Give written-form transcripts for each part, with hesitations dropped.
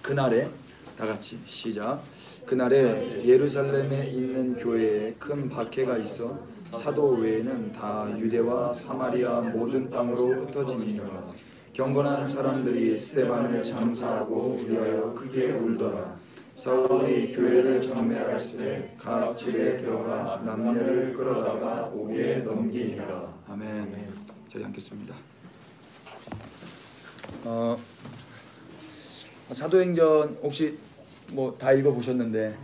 그날에 다 같이 시작. 그날에 예루살렘에 있는 교회에 큰 박해가 있어 사도 외에는 다 유대와 사마리아 모든 땅으로 흩어지니라. 경건한 사람들이 스데반을 장사하고 위하여 크게 울더라. 사울이 교회를 전멸할세 각 집에 들어가 남녀를 끌어다가 옥에 넘기니라. 아멘. 저희 앉겠습니다. 사도행전 혹시 뭐 다 읽어보셨는데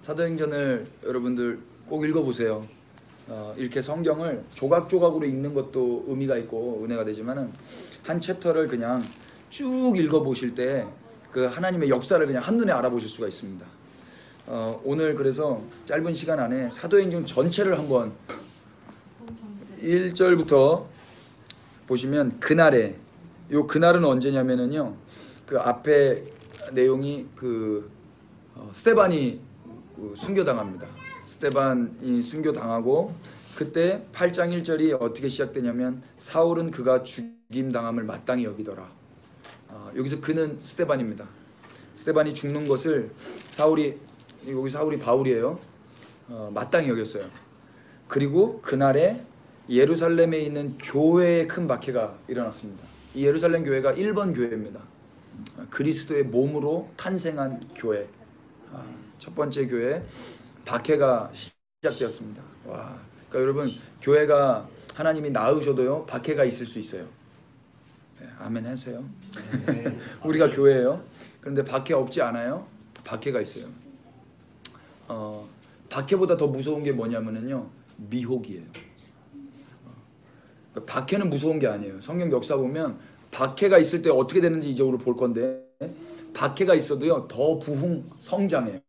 사도행전을 여러분들 꼭 읽어보세요. 이렇게 성경을 조각조각으로 읽는 것도 의미가 있고 은혜가 되지만은 한 챕터를 그냥 쭉 읽어보실 때 그 하나님의 역사를 그냥 한눈에 알아보실 수가 있습니다. 오늘 그래서 짧은 시간 안에 사도행전 전체를 한번 1절부터 보시면 그날에 요 그날은 언제냐면은요 그 앞에 내용이 스데반이 순교당합니다. 스데반이 순교당하고 그때 8장 1절이 어떻게 시작되냐면 사울은 그가 죽임당함을 마땅히 여기더라. 여기서 그는 스데반입니다. 스데반이 죽는 것을 여기 사울이 바울이에요. 마땅히 여겼어요. 그리고 그날에 예루살렘에 있는 교회에 큰 박해가 일어났습니다. 이 예루살렘 교회가 1번 교회입니다. 그리스도의 몸으로 탄생한 교회. 첫 번째 교회 박해가 시작되었습니다. 와, 그러니까 여러분 교회가 하나님이 낳으셔도요 박해가 있을 수 있어요. 네, 아멘 하세요. 우리가 교회예요. 그런데 박해 없지 않아요? 박해가 있어요. 박해보다 더 무서운 게 뭐냐면요 미혹이에요. 박해는 무서운 게 아니에요. 성경 역사 보면 박해가 있을 때 어떻게 되는지 이쪽으로 볼 건데 박해가 있어도요 더 부흥 성장해요.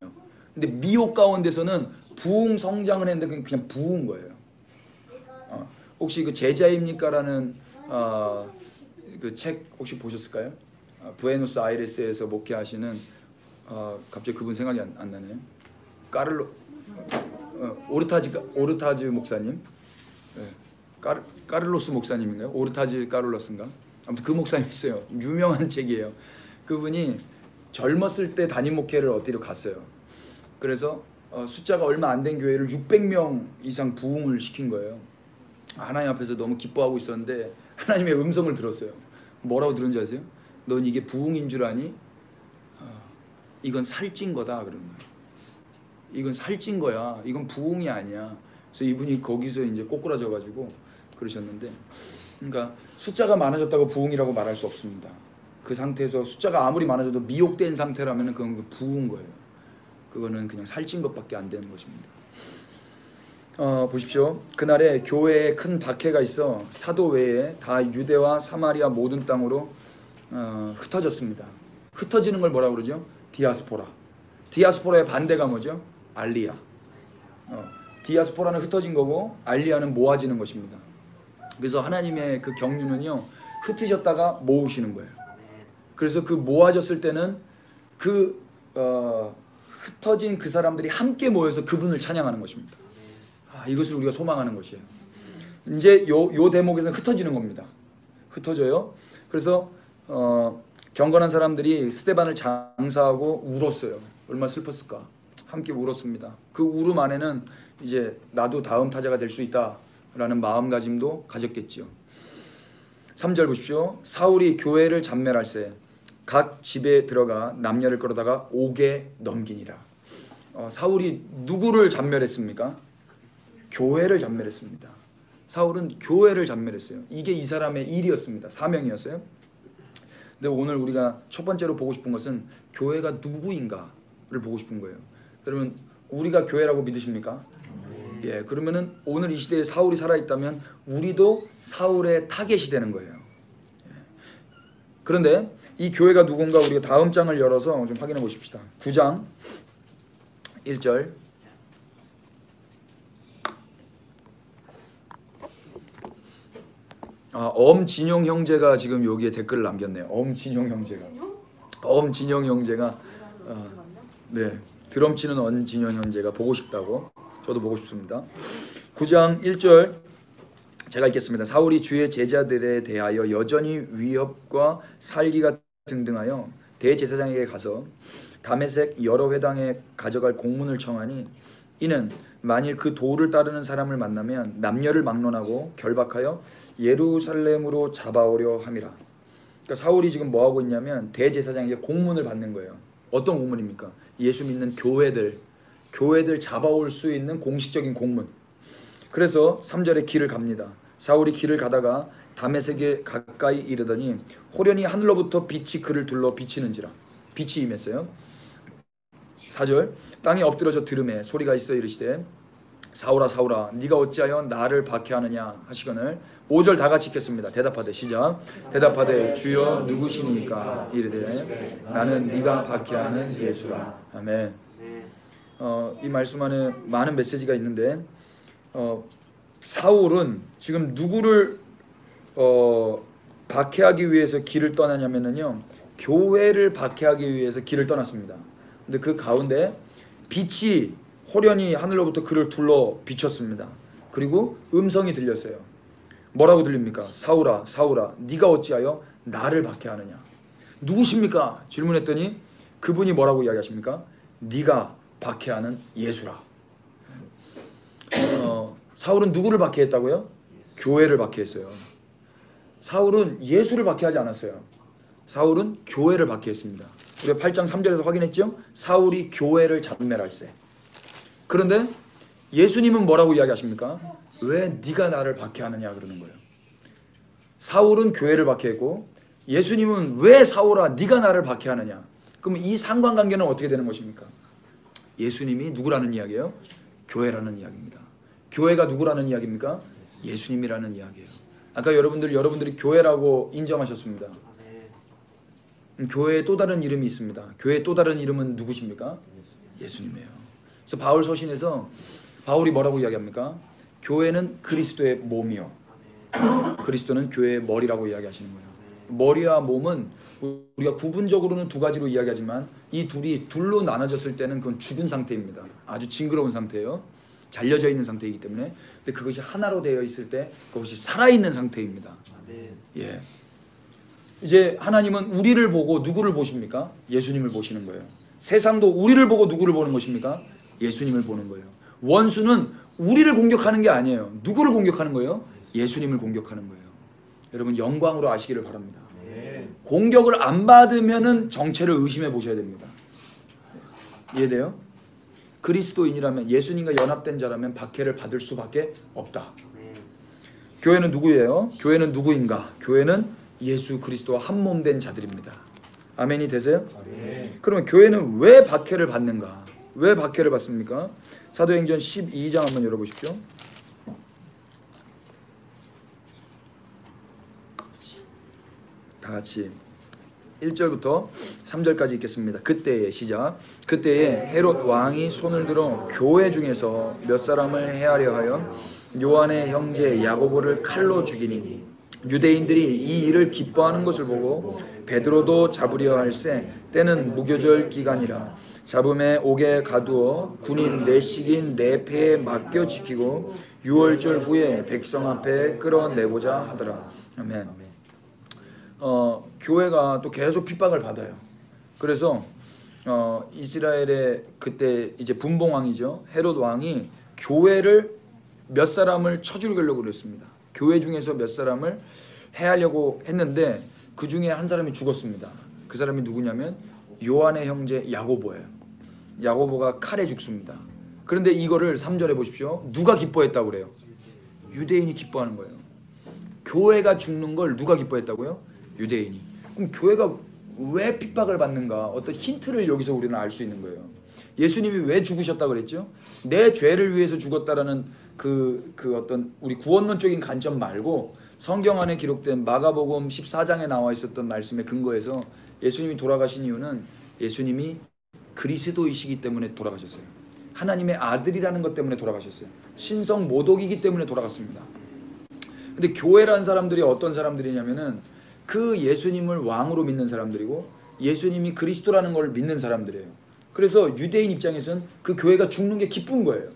근데 미혹 가운데서는 부흥 성장을 했는데 그냥 부흥 거예요. 혹시 그 제자입니까라는 그 책 혹시 보셨을까요? 부에노스 아이레스에서 목회하시는 갑자기 그분 생각이 안 나네요. 오르타즈 목사님. 네. 까를로스 목사님인가요? 오르타즈 까를로스인가? 아무튼 그 목사님 있어요. 유명한 책이에요. 그분이 젊었을 때 담임 목회를 어디로 갔어요. 그래서 숫자가 얼마 안 된 교회를 600명 이상 부흥을 시킨 거예요. 하나님 앞에서 너무 기뻐하고 있었는데 하나님의 음성을 들었어요. 뭐라고 들은지 아세요? 넌 이게 부흥인 줄 아니? 이건 살찐 거다 그러는 거예요. 이건 살찐 거야. 이건 부흥이 아니야. 그래서 이분이 거기서 이제 꼬꾸라져 가지고 그러셨는데, 그러니까 숫자가 많아졌다고 부흥이라고 말할 수 없습니다. 그 상태에서 숫자가 아무리 많아져도 미혹된 상태라면 그건 부흥 거예요. 그거는 그냥 살찐 것밖에 안 되는 것입니다. 보십시오. 그날에 교회에 큰 박해가 있어 사도 외에 다 유대와 사마리아 모든 땅으로 흩어졌습니다. 흩어지는 걸 뭐라고 그러죠? 디아스포라. 디아스포라의 반대가 뭐죠? 알리아. 디아스포라는 흩어진 거고 알리아는 모아지는 것입니다. 그래서 하나님의 그 경륜은요 흩어졌다가 모으시는 거예요. 그래서 그 모아졌을 때는 흩어진 그 사람들이 함께 모여서 그분을 찬양하는 것입니다. 이것을 우리가 소망하는 것이에요. 이제 요 대목에서는 흩어지는 겁니다. 흩어져요. 그래서 경건한 사람들이 스데반을 장사하고 울었어요. 얼마나 슬펐을까. 함께 울었습니다. 그 울음 안에는 이제 나도 다음 타자가 될 수 있다라는 마음가짐도 가졌겠지요. 3절 보십시오. 사울이 교회를 잔멸할세 각 집에 들어가 남녀를 끌어다가 옥에 넘기니라. 사울이 누구를 잔멸했습니까? 교회를 잔멸했습니다. 사울은 교회를 잔멸했어요. 이게 이 사람의 일이었습니다. 사명이었어요. 근데 오늘 우리가 첫 번째로 보고 싶은 것은 교회가 누구인가를 보고 싶은 거예요. 그러면 우리가 교회라고 믿으십니까? 예, 그러면은 오늘 이 시대에 사울이 살아있다면 우리도 사울의 타겟이 되는 거예요. 그런데 이 교회가 누군가 우리가 다음 장을 열어서 좀 확인해 보십시다. 9장 1절. 엄진용 형제가 지금 여기에 댓글을 남겼네요. 엄진용 형제가 네, 드럼 치는 엄진용 형제가 보고 싶다고. 저도 보고 싶습니다. 9장 1절 제가 읽겠습니다. 사울이 주의 제자들에 대하여 여전히 위협과 살기가 등등하여 대제사장에게 가서 다메섹 여러 회당에 가져갈 공문을 청하니 이는 만일 그 도를 따르는 사람을 만나면 남녀를 막론하고 결박하여 예루살렘으로 잡아오려 함이라. 그러니까 사울이 지금 뭐 하고 있냐면 대제사장에게 공문을 받는 거예요. 어떤 공문입니까? 예수 믿는 교회들 잡아올 수 있는 공식적인 공문. 그래서 3절에 길을 갑니다. 사울이 길을 가다가 다메섹에 가까이 이르더니 호련히 하늘로부터 빛이 그를 둘러 비치는지라. 빛이 임했어요. 4절 땅에 엎드려져 들음에 소리가 있어 이르시되 사울아 사울아 네가 어찌하여 나를 박해하느냐 하시거늘 5절 다 같이 읽겠습니다. 대답하되 시작. 대답하되 주여 누구시니까 이르되 나는 네가 박해하는 예수라. 아멘. 이 말씀 안에 많은 메시지가 있는데 사울은 지금 누구를 박해하기 위해서 길을 떠나냐면요 교회를 박해하기 위해서 길을 떠났습니다. 근데 그 가운데 빛이 호련히 하늘로부터 그를 둘러 비쳤습니다. 그리고 음성이 들렸어요. 뭐라고 들립니까? 사울아 사울아 네가 어찌하여 나를 박해하느냐. 누구십니까? 질문했더니 그분이 뭐라고 이야기하십니까? 네가 박해하는 예수라. 사울은 누구를 박해했다고요? 교회를 박해했어요. 사울은 예수를 박해하지 않았어요. 사울은 교회를 박해했습니다. 우리가 8장 3절에서 확인했죠? 사울이 교회를 잔멸할세. 그런데 예수님은 뭐라고 이야기하십니까? 왜 네가 나를 박해하느냐 그러는 거예요. 사울은 교회를 박해했고 예수님은 왜 사울아 네가 나를 박해하느냐. 그럼 이 상관관계는 어떻게 되는 것입니까? 예수님이 누구라는 이야기예요? 교회라는 이야기입니다. 교회가 누구라는 이야기입니까? 예수님이라는 이야기예요. 아까 여러분들이 교회라고 인정하셨습니다. 교회에 또 다른 이름이 있습니다. 교회의 또 다른 이름은 누구십니까? 예수님이에요. 그래서 바울 서신에서 바울이 뭐라고 이야기합니까? 교회는 그리스도의 몸이요. 그리스도는 교회의 머리라고 이야기하시는 거예요. 머리와 몸은 우리가 구분적으로는 두 가지로 이야기하지만 이 둘이 둘로 나눠졌을 때는 그건 죽은 상태입니다. 아주 징그러운 상태예요. 잘려져 있는 상태이기 때문에. 근데 그것이 하나로 되어 있을 때 그것이 살아있는 상태입니다. 예. 이제 하나님은 우리를 보고 누구를 보십니까? 예수님을 보시는 거예요. 세상도 우리를 보고 누구를 보는 것입니까? 예수님을 보는 거예요. 원수는 우리를 공격하는 게 아니에요. 누구를 공격하는 거예요? 예수님을 공격하는 거예요. 여러분 영광으로 아시기를 바랍니다. 공격을 안 받으면은 정체를 의심해 보셔야 됩니다. 이해돼요? 그리스도인이라면 예수님과 연합된 자라면 박해를 받을 수밖에 없다. 교회는 누구예요? 교회는 누구인가? 교회는 예수 그리스도와 한 몸 된 자들입니다. 아멘이 되세요? 그러면 교회는 왜 박해를 받는가? 왜 박해를 받습니까? 사도행전 12장 한번 열어보십시오. 다 같이 1절부터 3절까지 읽겠습니다. 그때의 시작. 그때에 헤롯 왕이 손을 들어 교회 중에서 몇 사람을 해하려 하여 요한의 형제 야고보를 칼로 죽이니 유대인들이 이 일을 기뻐하는 것을 보고 베드로도 잡으려 할세. 때는 무교절 기간이라 잡음에 옥에 가두어 군인 내식인 네 패에 맡겨 지키고 6월절 후에 백성 앞에 끌어내고자 하더라. 아멘. 교회가 또 계속 핍박을 받아요. 그래서 이스라엘의 그때 이제 분봉왕이죠. 헤롯 왕이 교회를 몇 사람을 쳐 죽이려고 그랬습니다. 교회 중에서 몇 사람을 해하려고 했는데 그 중에 한 사람이 죽었습니다. 그 사람이 누구냐면 요한의 형제 야고보예요. 야고보가 칼에 죽습니다. 그런데 이거를 3절에 보십시오. 누가 기뻐했다고 그래요? 유대인이 기뻐하는 거예요. 교회가 죽는 걸 누가 기뻐했다고요? 유대인이. 그럼 교회가 왜 핍박을 받는가? 어떤 힌트를 여기서 우리는 알 수 있는 거예요. 예수님이 왜 죽으셨다고 그랬죠? 내 죄를 위해서 죽었다라는 그 어떤 우리 구원론적인 관점 말고 성경 안에 기록된 마가복음 14장에 나와 있었던 말씀에 근거해서 예수님이 돌아가신 이유는 예수님이 그리스도이시기 때문에 돌아가셨어요. 하나님의 아들이라는 것 때문에 돌아가셨어요. 신성 모독이기 때문에 돌아갔습니다. 근데 교회라는 사람들이 어떤 사람들이냐면은 그 예수님을 왕으로 믿는 사람들이고 예수님이 그리스도라는 걸 믿는 사람들이에요. 그래서 유대인 입장에서는 그 교회가 죽는 게 기쁜 거예요.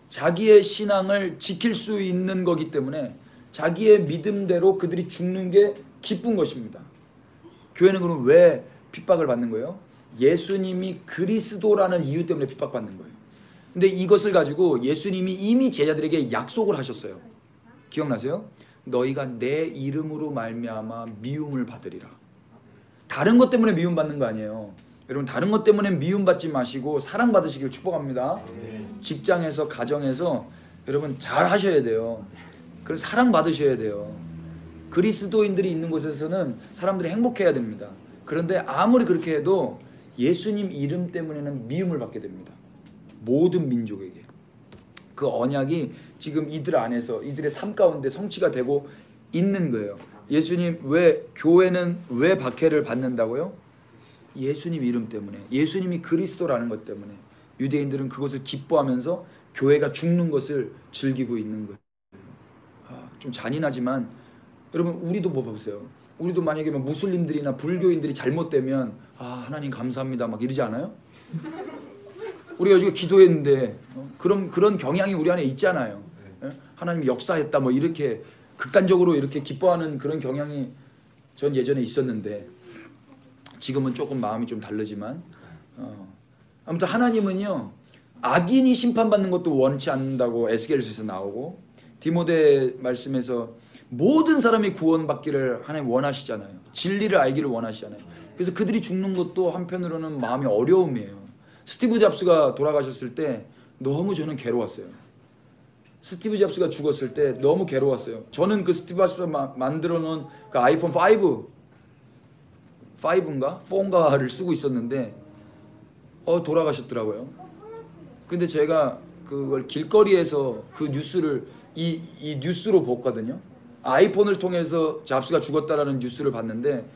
자기의 신앙을 지킬 수 있는 거기 때문에 자기의 믿음대로 그들이 죽는 게 기쁜 것입니다. 교회는 그럼 왜 핍박을 받는 거예요? 예수님이 그리스도라는 이유 때문에 핍박받는 거예요. 근데 이것을 가지고 예수님이 이미 제자들에게 약속을 하셨어요. 기억나세요? 너희가 내 이름으로 말미암아 미움을 받으리라. 다른 것 때문에 미움받는 거 아니에요. 여러분, 다른 것 때문에 미움받지 마시고 사랑받으시길 축복합니다. 직장에서, 가정에서 여러분 잘 하셔야 돼요. 그래서 사랑받으셔야 돼요. 그리스도인들이 있는 곳에서는 사람들이 행복해야 됩니다. 그런데 아무리 그렇게 해도 예수님 이름 때문에는 미움을 받게 됩니다. 모든 민족에게. 그 언약이 지금 이들 안에서, 이들의 삶 가운데 성취가 되고 있는 거예요. 예수님, 왜 교회는 왜 박해를 받는다고요? 예수님 이름 때문에, 예수님이 그리스도라는 것 때문에. 유대인들은 그것을 기뻐하면서 교회가 죽는 것을 즐기고 있는 거예요. 좀 잔인하지만 여러분, 우리도 뭐 보세요. 우리도 만약에 무슬림들이나 불교인들이 잘못되면 하나님 감사합니다 막 이러지 않아요? 우리가 요즘 기도했는데 그런 경향이 우리 안에 있잖아요. 하나님 역사했다 뭐 이렇게 극단적으로 이렇게 기뻐하는 그런 경향이 전 예전에 있었는데, 지금은 조금 마음이 좀 다르지만 아무튼 하나님은요, 악인이 심판받는 것도 원치 않는다고 에스겔서에서 나오고, 디모데 말씀에서 모든 사람이 구원받기를 하나님 원하시잖아요. 진리를 알기를 원하시잖아요. 그래서 그들이 죽는 것도 한편으로는 마음이 어려움이에요. 스티브 잡스가 돌아가셨을 때 너무 저는 괴로웠어요. 스티브 잡스가 죽었을 때 너무 괴로웠어요. 저는 그 스티브 잡스가 만들어 놓은 그 아이폰 5인가? 4인가를 쓰고 있었는데 돌아가셨더라고요. 근데 제가 그걸 길거리에서 그 뉴스를 이 뉴스로 봤거든요. 아이폰을 통해서 잡스가 죽었다라는 뉴스를 봤는데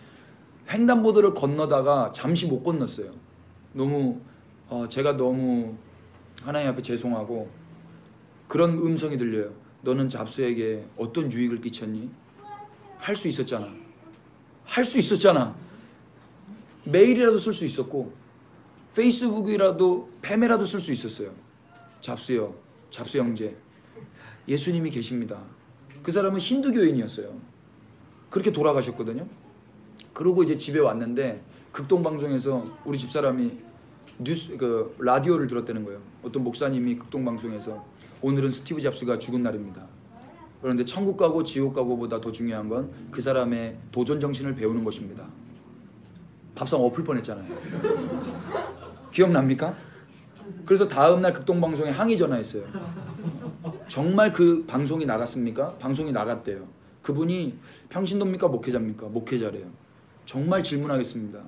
횡단보도를 건너다가 잠시 못 건넜어요. 너무 제가 너무 하나님 앞에 죄송하고, 그런 음성이 들려요. 너는 잡스에게 어떤 유익을 끼쳤니? 할 수 있었잖아. 할 수 있었잖아. 메일이라도 쓸 수 있었고, 페이스북이라도 팸이라도 쓸 수 있었어요. 잡스요, 잡스 형제, 예수님이 계십니다. 그 사람은 힌두교인이었어요. 그렇게 돌아가셨거든요. 그러고 이제 집에 왔는데 극동방송에서 우리 집사람이 라디오를 들었다는 거예요. 어떤 목사님이 극동방송에서 오늘은 스티브 잡스가 죽은 날입니다. 그런데 천국 가고 지옥 가고보다 더 중요한 건 그 사람의 도전 정신을 배우는 것입니다. 밥상 엎을 뻔했잖아요. 기억납니까? 그래서 다음날 극동방송에 항의 전화했어요. 정말 그 방송이 나갔습니까? 방송이 나갔대요. 그분이 평신도입니까? 목회자입니까? 목회자래요. 정말 질문하겠습니다.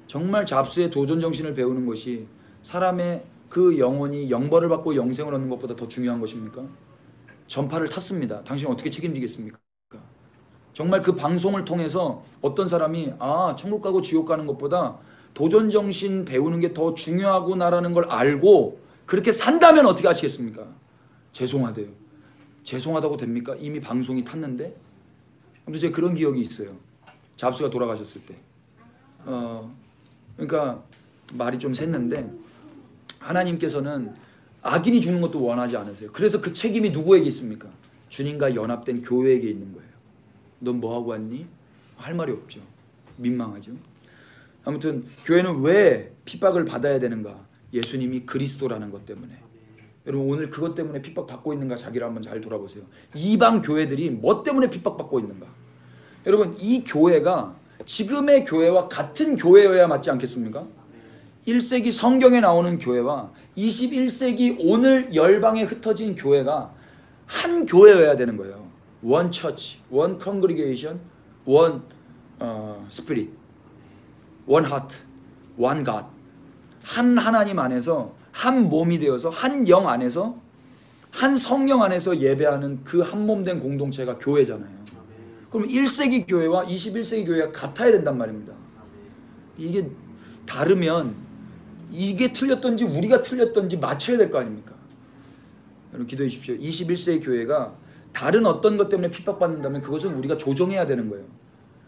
정말 잡스의 도전 정신을 배우는 것이 사람의 그 영혼이 영벌을 받고 영생을 얻는 것보다 더 중요한 것입니까? 전파를 탔습니다. 당신은 어떻게 책임지겠습니까? 정말 그 방송을 통해서 어떤 사람이 천국 가고 지옥 가는 것보다 도전 정신 배우는 게 더 중요하구나라는 걸 알고 그렇게 산다면 어떻게 하시겠습니까? 죄송하대요. 죄송하다고 됩니까? 이미 방송이 탔는데. 아무튼 제가 그런 기억이 있어요. 잡스가 돌아가셨을 때. 그러니까 말이 좀 샜는데, 하나님께서는 악인이 죽는 것도 원하지 않으세요. 그래서 그 책임이 누구에게 있습니까? 주님과 연합된 교회에게 있는 거예요. 넌 뭐하고 왔니? 할 말이 없죠. 민망하죠. 아무튼 교회는 왜 핍박을 받아야 되는가? 예수님이 그리스도라는 것 때문에. 여러분, 오늘 그것 때문에 핍박받고 있는가? 자기를 한번 잘 돌아보세요. 이방 교회들이 뭐 때문에 핍박받고 있는가? 여러분, 이 교회가 지금의 교회와 같은 교회여야 맞지 않겠습니까? 1세기 성경에 나오는 교회와 21세기 오늘 열방에 흩어진 교회가 한 교회여야 되는 거예요. One church, one congregation, one spirit, one heart, one God. 한 하나님 안에서, 한 몸이 되어서, 한 영 안에서, 한 성령 안에서 예배하는 그 한 몸 된 공동체가 교회잖아요. 그럼 1세기 교회와 21세기 교회가 같아야 된단 말입니다. 이게 다르면 이게 틀렸던지 우리가 틀렸던지 맞춰야 될 거 아닙니까? 여러분, 기도해 주십시오. 21세기 교회가 다른 어떤 것 때문에 핍박받는다면 그것은 우리가 조정해야 되는 거예요.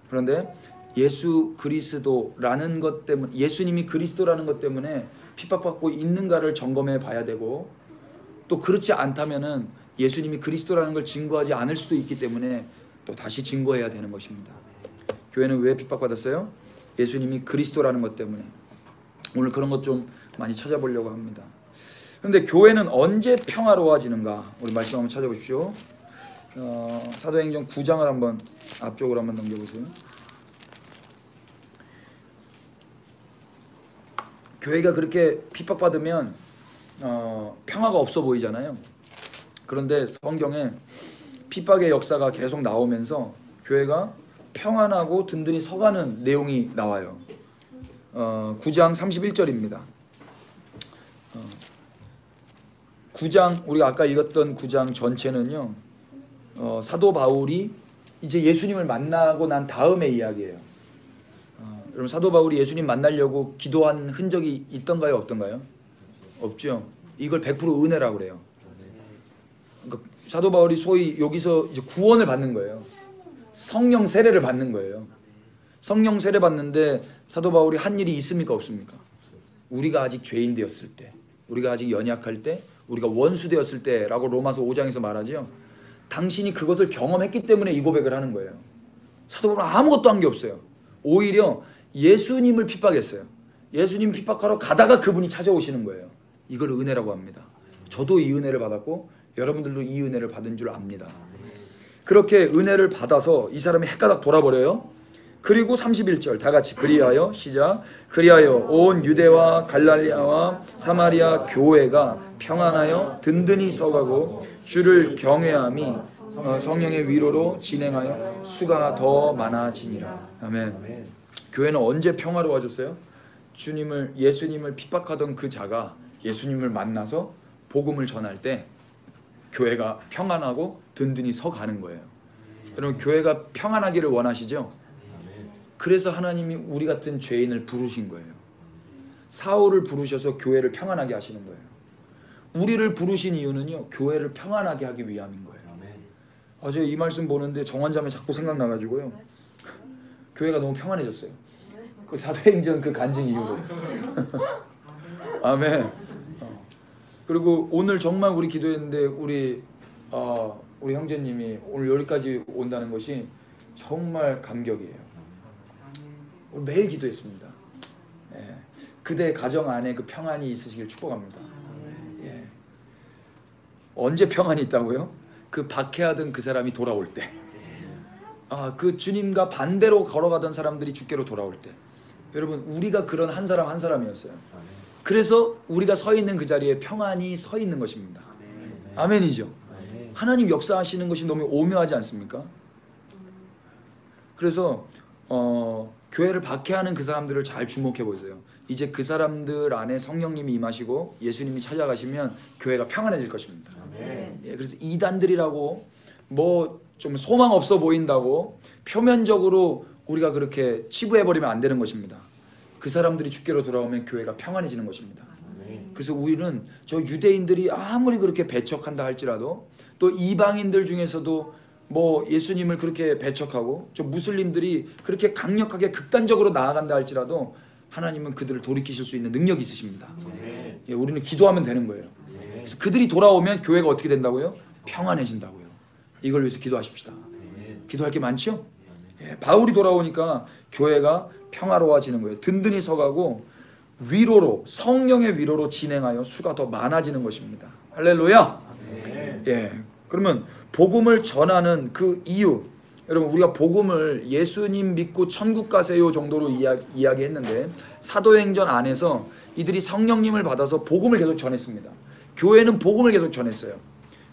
그런데 예수 그리스도라는 것 때문에, 예수님이 그리스도라는 것 때문에 핍박받고 있는가를 점검해 봐야 되고, 또 그렇지 않다면은 예수님이 그리스도라는 걸 증거하지 않을 수도 있기 때문에 또 다시 증거해야 되는 것입니다. 교회는 왜 핍박받았어요? 예수님이 그리스도라는 것 때문에 오늘 그런 것 좀 많이 찾아보려고 합니다. 그런데 교회는 언제 평화로워지는가? 우리 말씀 한번 찾아보십시오. 사도행전 9장을 한번 앞쪽으로 한번 넘겨보세요. 교회가 그렇게 핍박받으면 평화가 없어 보이잖아요. 그런데 성경에 핍박의 역사가 계속 나오면서 교회가 평안하고 든든히 서가는 내용이 나와요. 9장 31절입니다. 9장 우리가 아까 읽었던 9장 전체는요, 사도 바울이 이제 예수님을 만나고 난 다음의 이야기예요. 여러분, 사도 바울이 예수님 만나려고 기도한 흔적이 있던가요, 없던가요? 없죠. 이걸 100% 은혜라고 그래요. 그러니까 사도 바울이 소위 여기서 이제 구원을 받는 거예요. 성령 세례를 받는 거예요. 성령 세례 받는데 사도 바울이 한 일이 있습니까, 없습니까? 우리가 아직 죄인 되었을 때, 우리가 아직 연약할 때, 우리가 원수 되었을 때라고 로마서 5장에서 말하죠. 당신이 그것을 경험했기 때문에 이 고백을 하는 거예요. 사도 바울은 아무것도 한 게 없어요. 오히려 예수님을 핍박했어요. 예수님 핍박하러 가다가 그분이 찾아오시는 거예요. 이걸 은혜라고 합니다. 저도 이 은혜를 받았고 여러분들도 이 은혜를 받은 줄 압니다. 그렇게 은혜를 받아서 이 사람이 헷가닥 돌아버려요. 그리고 31절 다 같이 그리하여 시작. 그리하여 온 유대와 갈릴리아와 사마리아 교회가 평안하여 든든히 서가고 주를 경외함이 성령의 위로로 진행하여 수가 더 많아지니라. 아멘. 교회는 언제 평화로워졌어요? 예수님을 핍박하던 그 자가 예수님을 만나서 복음을 전할 때 교회가 평안하고 든든히 서가는 거예요. 여러분, 교회가 평안하기를 원하시죠? 그래서 하나님이 우리 같은 죄인을 부르신 거예요. 사울을 부르셔서 교회를 평안하게 하시는 거예요. 우리를 부르신 이유는요, 교회를 평안하게 하기 위함인 거예요. 제가 이 말씀 보는데 정환자매 자꾸 생각나가지고요, 교회가 너무 평안해졌어요. 그 사도행전 그 간증 이후로. 아멘. 그리고 오늘 정말 우리 기도했는데 우리 형제님이 오늘 여기까지 온다는 것이 정말 감격이에요. 오늘 매일 기도했습니다. 예. 그대 가정 안에 그 평안이 있으시길 축복합니다. 예. 언제 평안이 있다고요? 그 박해하던 그 사람이 돌아올 때, 그 주님과 반대로 걸어가던 사람들이 주께로 돌아올 때, 여러분, 우리가 그런 한 사람 한 사람이었어요. 그래서 우리가 서 있는 그 자리에 평안이 서 있는 것입니다. 아멘이죠. 하나님 역사하시는 것이 너무 오묘하지 않습니까? 그래서 교회를 박해하는 그 사람들을 잘 주목해 보세요. 이제 그 사람들 안에 성령님이 임하시고 예수님이 찾아가시면 교회가 평안해질 것입니다. 예, 그래서 이단들이라고 뭐 좀 소망 없어 보인다고 표면적으로 우리가 그렇게 치부해버리면 안 되는 것입니다. 그 사람들이 주께로 돌아오면 교회가 평안해지는 것입니다. 그래서 우리는 저 유대인들이 아무리 그렇게 배척한다 할지라도, 또 이방인들 중에서도 뭐 예수님을 그렇게 배척하고 저 무슬림들이 그렇게 강력하게 극단적으로 나아간다 할지라도 하나님은 그들을 돌이키실 수 있는 능력이 있으십니다. 예, 우리는 기도하면 되는 거예요. 그래서 그들이 돌아오면 교회가 어떻게 된다고요? 평안해진다고요. 이걸 위해서 기도하십시다. 기도할 게 많죠? 예, 바울이 돌아오니까 교회가 평화로워지는 거예요. 든든히 서가고 위로로, 성령의 위로로 진행하여 수가 더 많아지는 것입니다. 할렐루야. 예, 그러면 복음을 전하는 그 이유, 여러분, 우리가 복음을 예수님 믿고 천국 가세요 정도로 이야기했는데 사도행전 안에서 이들이 성령님을 받아서 복음을 계속 전했습니다. 교회는 복음을 계속 전했어요.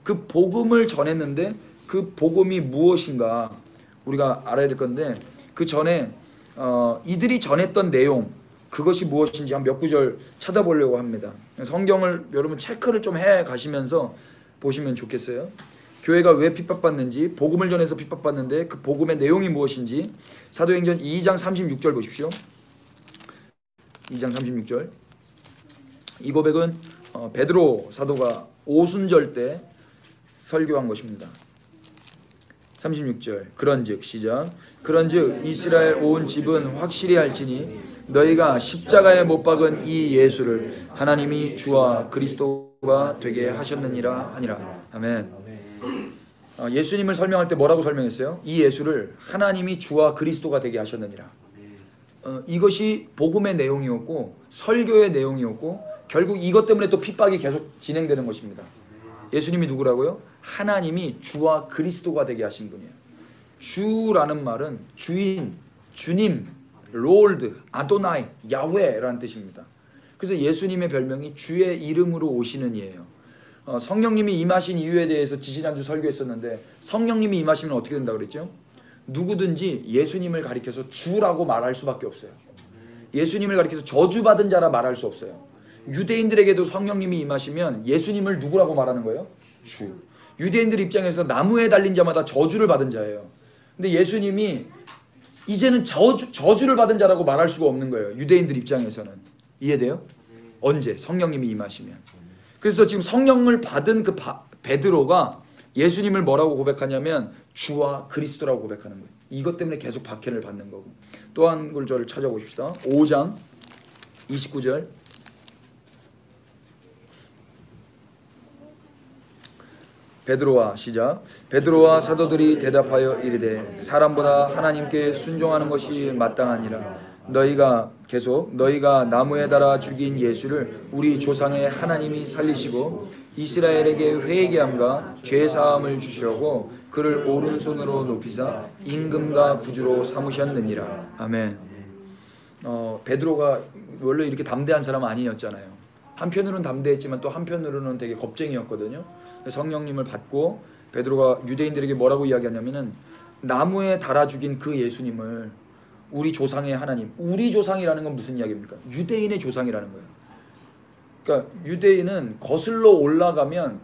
그 복음을 전했는데 그 복음이 무엇인가 우리가 알아야 될 건데, 그 전에 이들이 전했던 내용, 그것이 무엇인지 한 몇 구절 찾아보려고 합니다. 성경을 여러분 체크를 좀 해 가시면서 보시면 좋겠어요. 교회가 왜 핍박받는지, 복음을 전해서 핍박받는데 그 복음의 내용이 무엇인지 사도행전 2장 36절 보십시오. 2장 36절. 이 고백은 베드로 사도가 오순절 때 설교한 것입니다. 36절. 그런즉 시작. 그런즉 이스라엘 온 집은 확실히 알지니 너희가 십자가에 못 박은 이 예수를 하나님이 주와 그리스도가 되게 하셨느니라 하니라. 아멘. 예수님을 설명할 때 뭐라고 설명했어요? 이 예수를 하나님이 주와 그리스도가 되게 하셨느니라. 이것이 복음의 내용이었고 설교의 내용이었고 결국 이것 때문에 또 핍박이 계속 진행되는 것입니다. 예수님이 누구라고요? 하나님이 주와 그리스도가 되게 하신 분이에요. 주라는 말은 주인, 주님, 롤드, 아도나이, 야훼라는 뜻입니다. 그래서 예수님의 별명이 주의 이름으로 오시는 이에요. 성령님이 임하신 이유에 대해서 지지난주 설교했었는데 성령님이 임하시면 어떻게 된다고 그랬죠? 누구든지 예수님을 가리켜서 주라고 말할 수밖에 없어요. 예수님을 가리켜서 저주받은 자라 말할 수 없어요. 유대인들에게도 성령님이 임하시면 예수님을 누구라고 말하는 거예요? 주. 유대인들 입장에서 나무에 달린 자마다 저주를 받은 자예요. 근데 예수님이 이제는 저주를 받은 자라고 말할 수가 없는 거예요. 유대인들 입장에서는. 이해돼요? 언제? 성령님이 임하시면. 그래서 지금 성령을 받은 그 베드로가 예수님을 뭐라고 고백하냐면 주와 그리스도라고 고백하는 거예요. 이것 때문에 계속 박해를 받는 거고. 또 한 구절을 찾아보십시다. 5장 29절. 베드로와 시작. 베드로와 사도들이 대답하여 이르되 사람보다 하나님께 순종하는 것이 마땅하니라. 너희가 나무에 달아 죽인 예수를 우리 조상의 하나님이 살리시고 이스라엘에게 회개함과 죄 사함을 주시려고 그를 오른손으로 높이사 임금과 구주로 삼으셨느니라. 아멘. 베드로가 원래 이렇게 담대한 사람은 아니었잖아요. 한편으로는 담대했지만 또 한편으로는 되게 겁쟁이였거든요. 성령님을 받고 베드로가 유대인들에게 뭐라고 이야기하냐면은 나무에 달아 죽인 그 예수님을 우리 조상의 하나님, 우리 조상이라는 건 무슨 이야기입니까? 유대인의 조상이라는 거예요. 그러니까 유대인은 거슬러 올라가면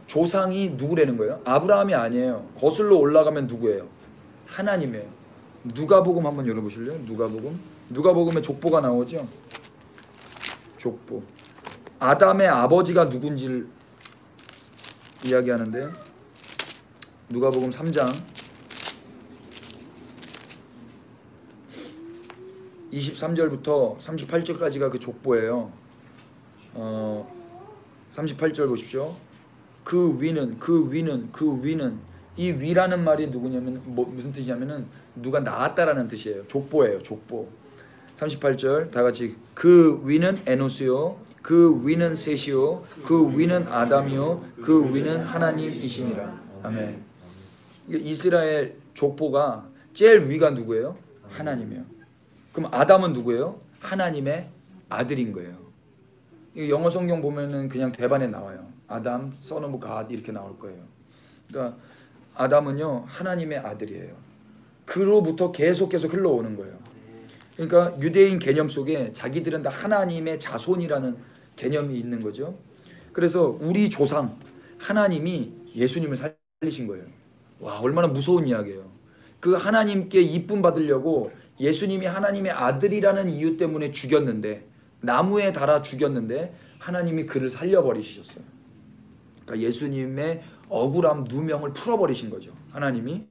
조상이 누구라는 거예요? 아브라함이 아니에요. 거슬러 올라가면 누구예요? 하나님이에요. 누가복음 한번 열어보실래요? 누가복음에 족보가 나오죠. 족보. 아담의 아버지가 누군지를 이야기하는데 누가복음 3장 23절부터 38절까지가 그 족보예요. 38절 보십시오. 그 위는 이 위라는 말이 누구냐면 무슨 뜻이냐면은 누가 낳았다라는 뜻이에요. 족보예요. 족보. 38절 다 같이 그 위는 에노스요 그 위는 셋이요 그 위는 아담이요 그 위는 하나님이시니라. 아멘. 이스라엘 족보가 제일 위가 누구예요? 하나님이에요. 그럼 아담은 누구예요? 하나님의 아들인 거예요. 영어 성경 보면은 그냥 대반에 나와요. 아담, son of God 이렇게 나올 거예요. 그러니까 아담은요 하나님의 아들이에요. 그로부터 계속 흘러오는 거예요. 그러니까 유대인 개념 속에 자기들은 다 하나님의 자손이라는 개념이 있는 거죠. 그래서 우리 조상 하나님이 예수님을 살리신 거예요. 와, 얼마나 무서운 이야기예요. 그 하나님께 이쁨 받으려고 예수님이 하나님의 아들이라는 이유 때문에 죽였는데 나무에 달아 죽였는데 하나님이 그를 살려버리셨어요. 그러니까 예수님의 억울함 누명을 풀어버리신 거죠. 하나님이.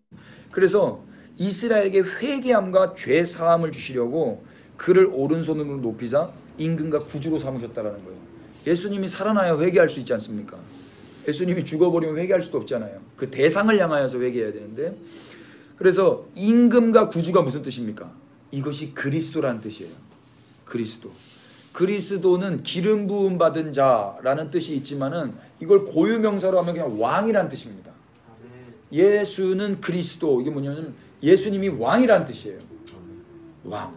그래서 이스라엘에게 회개함과 죄 사함을 주시려고 그를 오른손으로 높이사 임금과 구주로 삼으셨다라는 거예요. 예수님이 살아나야 회개할 수 있지 않습니까? 예수님이 죽어버리면 회개할 수도 없잖아요. 그 대상을 향하여서 회개해야 되는데. 그래서 임금과 구주가 무슨 뜻입니까? 이것이 그리스도라는 뜻이에요. 그리스도. 그리스도는 기름 부음 받은 자라는 뜻이 있지만은 이걸 고유명사로 하면 그냥 왕이라는 뜻입니다. 예수는 그리스도. 이게 뭐냐면 예수님이 왕이라는 뜻이에요. 왕.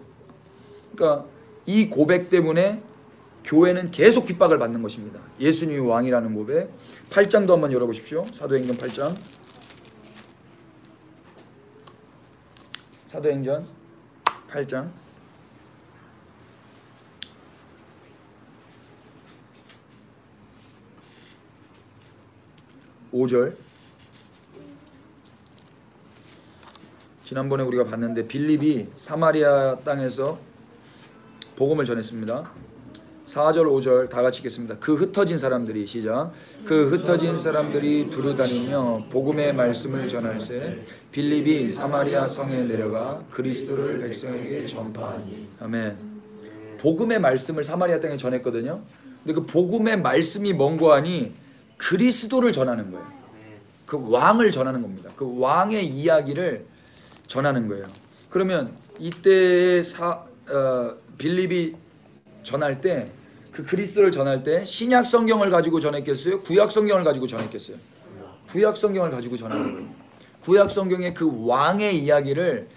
그러니까 이 고백 때문에 교회는 계속 핍박을 받는 것입니다. 예수님이 왕이라는 고백. 8장도 한번 열어보십시오. 사도행전 8장. 사도행전 8장 5절. 지난번에 우리가 봤는데 빌립이 사마리아 땅에서 복음을 전했습니다. 4절 5절 다 같이 읽겠습니다. 그 흩어진 사람들이 시작. 그 흩어진 사람들이 두루다니며 복음의 말씀을 전할세 빌립이 사마리아 성에 내려가 그리스도를 백성에게 전파하니. 아멘. 복음의 말씀을 사마리아 땅에 전했거든요. 근데 그 복음의 말씀이 뭔고 하니 그리스도를 전하는 거예요. 그 왕을 전하는 겁니다. 그 왕의 이야기를 전하는 거예요. 그러면 이때의 빌립이 전할 때 그 그리스도를 전할 때 신약 성경을 가지고 전했겠어요? 구약 성경을 가지고 전했겠어요? 구약 성경을 가지고 전하는 거예요. 구약 성경의 그 왕의 이야기를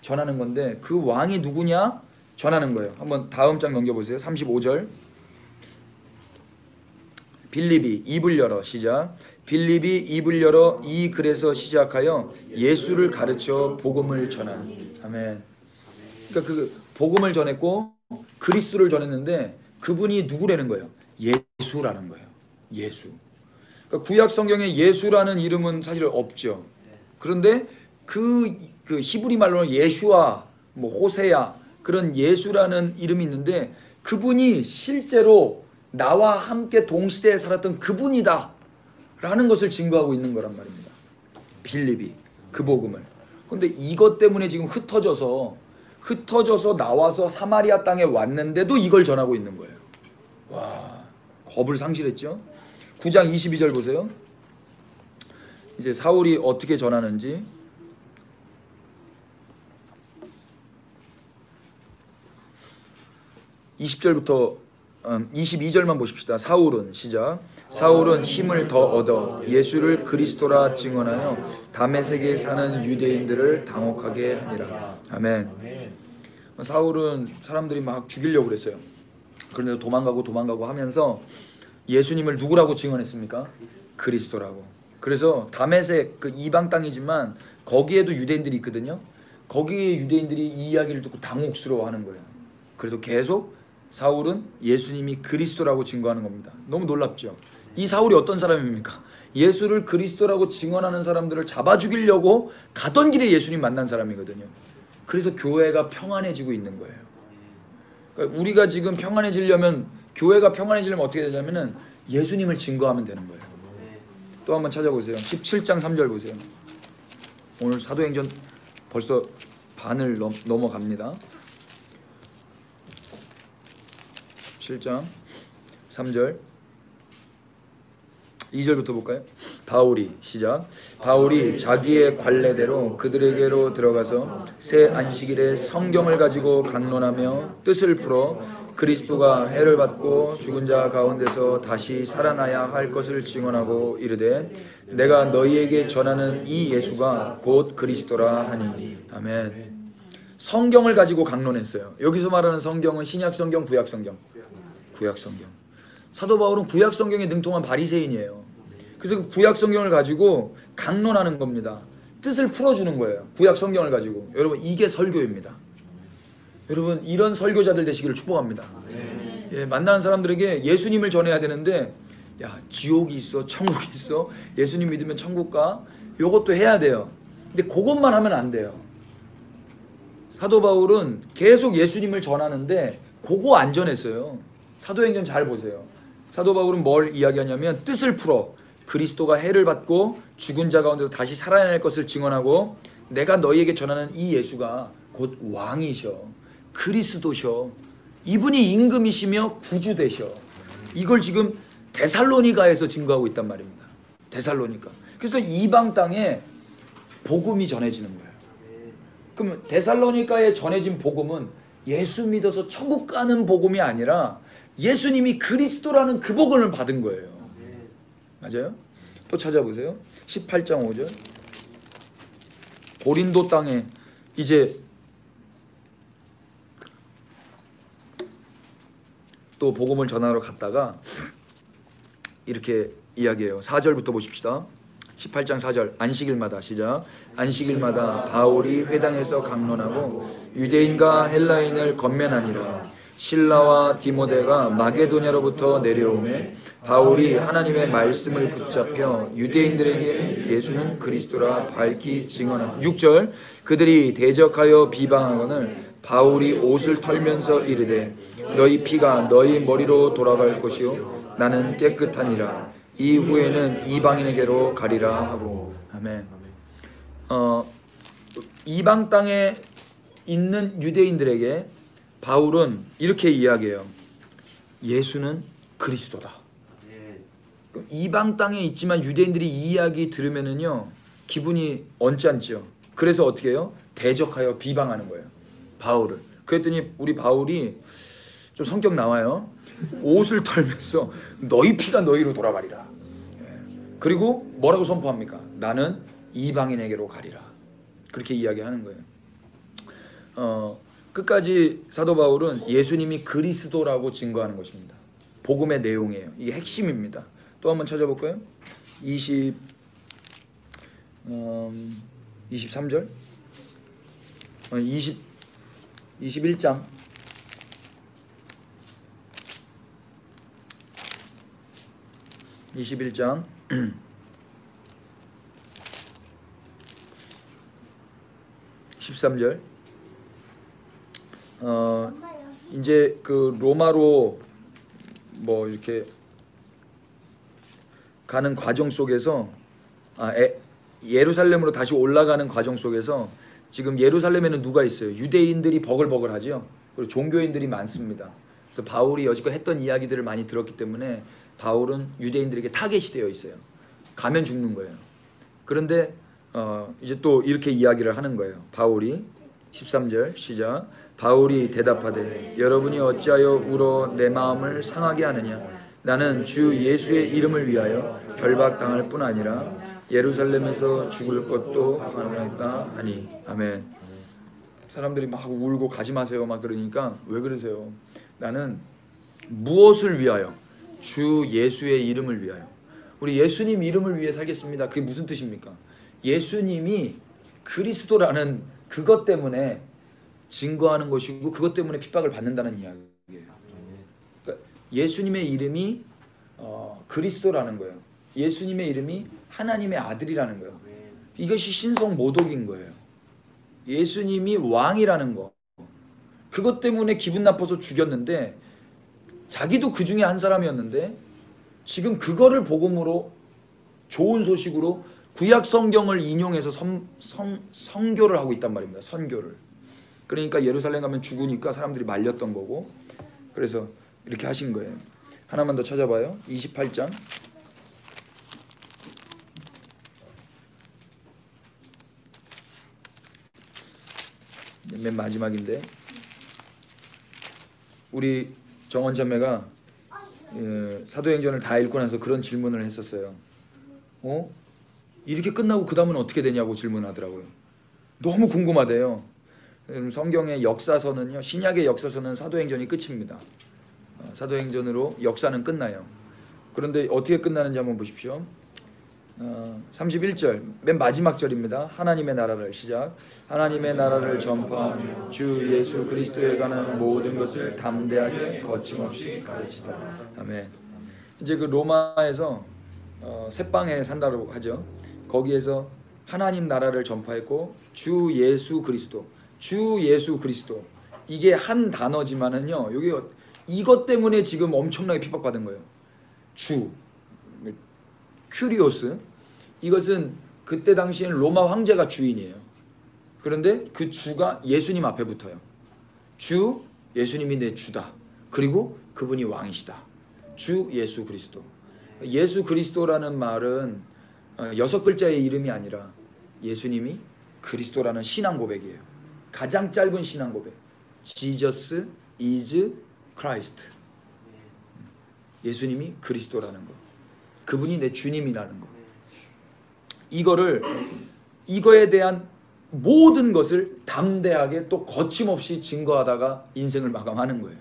전하는 건데 그 왕이 누구냐? 전하는 거예요. 한번 다음 장 넘겨보세요. 35절. 빌립이 입을 열어 시작. 빌립이 입을 열어 이 글에서 시작하여 예수를 가르쳐 복음을 전하니. 아멘. 그러니까 그 복음을 전했고 그리스도를 전했는데 그분이 누구라는 거예요? 예수라는 거예요. 예수. 그러니까 구약 성경에 예수라는 이름은 사실 없죠. 그런데 그 히브리 말로는 예슈아, 뭐 호세야 그런 예수라는 이름이 있는데 그분이 실제로 나와 함께 동시대에 살았던 그분이다 라는 것을 증거하고 있는 거란 말입니다. 빌립이 그 복음을. 그런데 이것 때문에 지금 흩어져서 나와서 사마리아 땅에 왔는데도 이걸 전하고 있는 거예요. 와, 겁을 상실했죠. 9장 22절 보세요. 이제 사울이 어떻게 전하는지. 20절부터 22절만 보십시다. 사울은 시작. 사울은 힘을 더 얻어 예수를 그리스도라 증언하여 다메섹에 사는 유대인들을 당혹하게 하니라. 아멘. 사울은 사람들이 막 죽이려고 그랬어요. 그런데 도망가고 하면서 예수님을 누구라고 증언했습니까? 그리스도라고. 그래서 다메섹 그 이방 땅이지만 거기에도 유대인들이 있거든요. 거기에 유대인들이 이 이야기를 듣고 당혹스러워하는 거예요. 그래도 계속 사울은 예수님이 그리스도라고 증거하는 겁니다. 너무 놀랍죠? 이 사울이 어떤 사람입니까? 예수를 그리스도라고 증언하는 사람들을 잡아 죽이려고 가던 길에 예수님 만난 사람이거든요. 그래서 교회가 평안해지고 있는 거예요. 그러니까 우리가 지금 평안해지려면, 교회가 평안해지려면 어떻게 되냐면은 예수님을 증거하면 되는 거예요. 또 한번 찾아보세요. 17장 3절 보세요. 오늘 사도행전 벌써 반을 넘어갑니다. 17장 3절 2절부터 볼까요? 바울이 시작. 바울이 자기의 관례대로 그들에게로 들어가서 새 안식일에 성경을 가지고 강론하며 뜻을 풀어 그리스도가 해를 받고 죽은 자 가운데서 다시 살아나야 할 것을 증언하고 이르되 내가 너희에게 전하는 이 예수가 곧 그리스도라 하니. 아멘. 성경을 가지고 강론했어요. 여기서 말하는 성경은 신약 성경, 구약 성경. 구약 성경. 사도 바울은 구약 성경에 능통한 바리새인이에요. 그래서 그 구약 성경을 가지고 강론하는 겁니다. 뜻을 풀어주는 거예요. 구약 성경을 가지고. 여러분, 이게 설교입니다. 여러분, 이런 설교자들 되시기를 축복합니다. 예, 만나는 사람들에게 예수님을 전해야 되는데, 야, 지옥이 있어, 천국이 있어, 예수님 믿으면 천국 가, 요것도 해야 돼요. 근데 그것만 하면 안 돼요. 사도 바울은 계속 예수님을 전하는데 그거 안 전했어요. 사도행전 잘 보세요. 사도 바울은 뭘 이야기하냐면 뜻을 풀어 그리스도가 해를 받고 죽은 자 가운데서 다시 살아날 것을 증언하고 내가 너희에게 전하는 이 예수가 곧 왕이셔, 그리스도셔, 이분이 임금이시며 구주 되셔. 이걸 지금 데살로니가에서 증거하고 있단 말입니다. 데살로니가. 그래서 이방 땅에 복음이 전해지는 거예요. 그럼 데살로니가에 전해진 복음은 예수 믿어서 천국 가는 복음이 아니라 예수님이 그리스도라는 그 복음을 받은 거예요. 맞아요? 또 찾아보세요. 18장 5절. 고린도 땅에 이제 또 복음을 전하러 갔다가 이렇게 이야기해요. 4절부터 보십시다. 18장 4절. 안식일마다 시작. 안식일마다 바울이 회당에서 강론하고 유대인과 헬라인을 건면하니라. 실라와 디모데가 마게도냐로부터 내려오매 바울이 하나님의 말씀을 붙잡혀 유대인들에게는 예수는 그리스도라 밝히 증언하고. 6절. 그들이 대적하여 비방하거늘 바울이 옷을 털면서 이르되 너희 피가 너희 머리로 돌아갈 것이요 나는 깨끗하니라. 이후에는 이방인에게로 가리라 하고. 아멘. 이방 땅에 있는 유대인들에게 바울은 이렇게 이야기해요. 예수는 그리스도다. 이방 땅에 있지만 유대인들이 이 이야기 들으면은요 기분이 언짢죠. 그래서 어떻게 해요? 대적하여 비방하는 거예요. 바울을. 그랬더니 우리 바울이 좀 성격 나와요. 옷을 털면서 너희 피가 너희로 돌아가리라. 그리고 뭐라고 선포합니까? 나는 이방인에게로 가리라. 그렇게 이야기하는 거예요. 끝까지 사도 바울은 예수님이 그리스도라고 증거하는 것입니다. 복음의 내용이에요. 이게 핵심입니다. 또 한번 찾아볼까요? 23절 21장 21장 13절 이제 그 로마로 뭐 이렇게 가는 과정 속에서 예루살렘으로 다시 올라가는 과정 속에서 지금 예루살렘에는 누가 있어요? 유대인들이 버글버글하죠. 그리고 종교인들이 많습니다. 그래서 바울이 여지껏 했던 이야기들을 많이 들었기 때문에 바울은 유대인들에게 타겟이 되어 있어요. 가면 죽는 거예요. 그런데 이제 또 이렇게 이야기를 하는 거예요. 바울이 13절 시작. 바울이 대답하되 여러분이 어찌하여 울어 내 마음을 상하게 하느냐. 나는 주 예수의 이름을 위하여 결박당할 뿐 아니라 예루살렘에서 죽을 것도 가능하다 하니. 아멘. 사람들이 막 울고 가지 마세요 막 그러니까 왜 그러세요? 나는 무엇을 위하여? 주 예수의 이름을 위하여. 우리 예수님 이름을 위해 살겠습니다. 그게 무슨 뜻입니까? 예수님이 그리스도라는 그것 때문에 증거하는 것이고 그것 때문에 핍박을 받는다는 이야기예요. 그러니까 예수님의 이름이 그리스도라는 거예요. 예수님의 이름이 하나님의 아들이라는 거예요. 이것이 신성 모독인 거예요. 예수님이 왕이라는 거. 그것 때문에 기분 나빠서 죽였는데 자기도 그 중에 한 사람이었는데 지금 그거를 복음으로 좋은 소식으로 구약 성경을 인용해서 선교를 하고 있단 말입니다. 선교를. 그러니까 예루살렘 가면 죽으니까 사람들이 말렸던 거고 그래서 이렇게 하신 거예요. 하나만 더 찾아봐요. 28장 맨 마지막인데 우리 정원 자매가 사도행전을 다 읽고 나서 그런 질문을 했었어요. 이렇게 끝나고 그 다음은 어떻게 되냐고 질문하더라고요. 너무 궁금하대요. 성경의 역사서는요, 신약의 역사서는 사도행전이 끝입니다. 사도행전으로 역사는 끝나요. 그런데 어떻게 끝나는지 한번 보십시오. 31절 맨 마지막 절입니다. 하나님의 나라를 시작. 하나님의 나라를 전파하며 주 예수 그리스도에 관한 모든 것을 담대하게 거침없이 가르치다. 아멘. 이제 그 로마에서 새방에 산다고 하죠. 거기에서 하나님 나라를 전파했고 주 예수 그리스도, 주 예수 그리스도 이게 한 단어지만은요. 여기 이것 때문에 지금 엄청나게 핍박받은 거예요. 주 큐리오스 이것은 그때 당시에는 로마 황제가 주인이에요. 그런데 그 주가 예수님 앞에 붙어요. 주 예수님이 내 주다. 그리고 그분이 왕이시다. 주 예수 그리스도. 예수 그리스도라는 말은 6글자의 이름이 아니라 예수님이 그리스도라는 신앙 고백이에요. 가장 짧은 신앙 고백. Jesus is Christ. 예수님이 그리스도라는 거. 그분이 내 주님이라는 거. 이거에 대한 모든 것을 담대하게 또 거침없이 증거하다가 인생을 마감하는 거예요.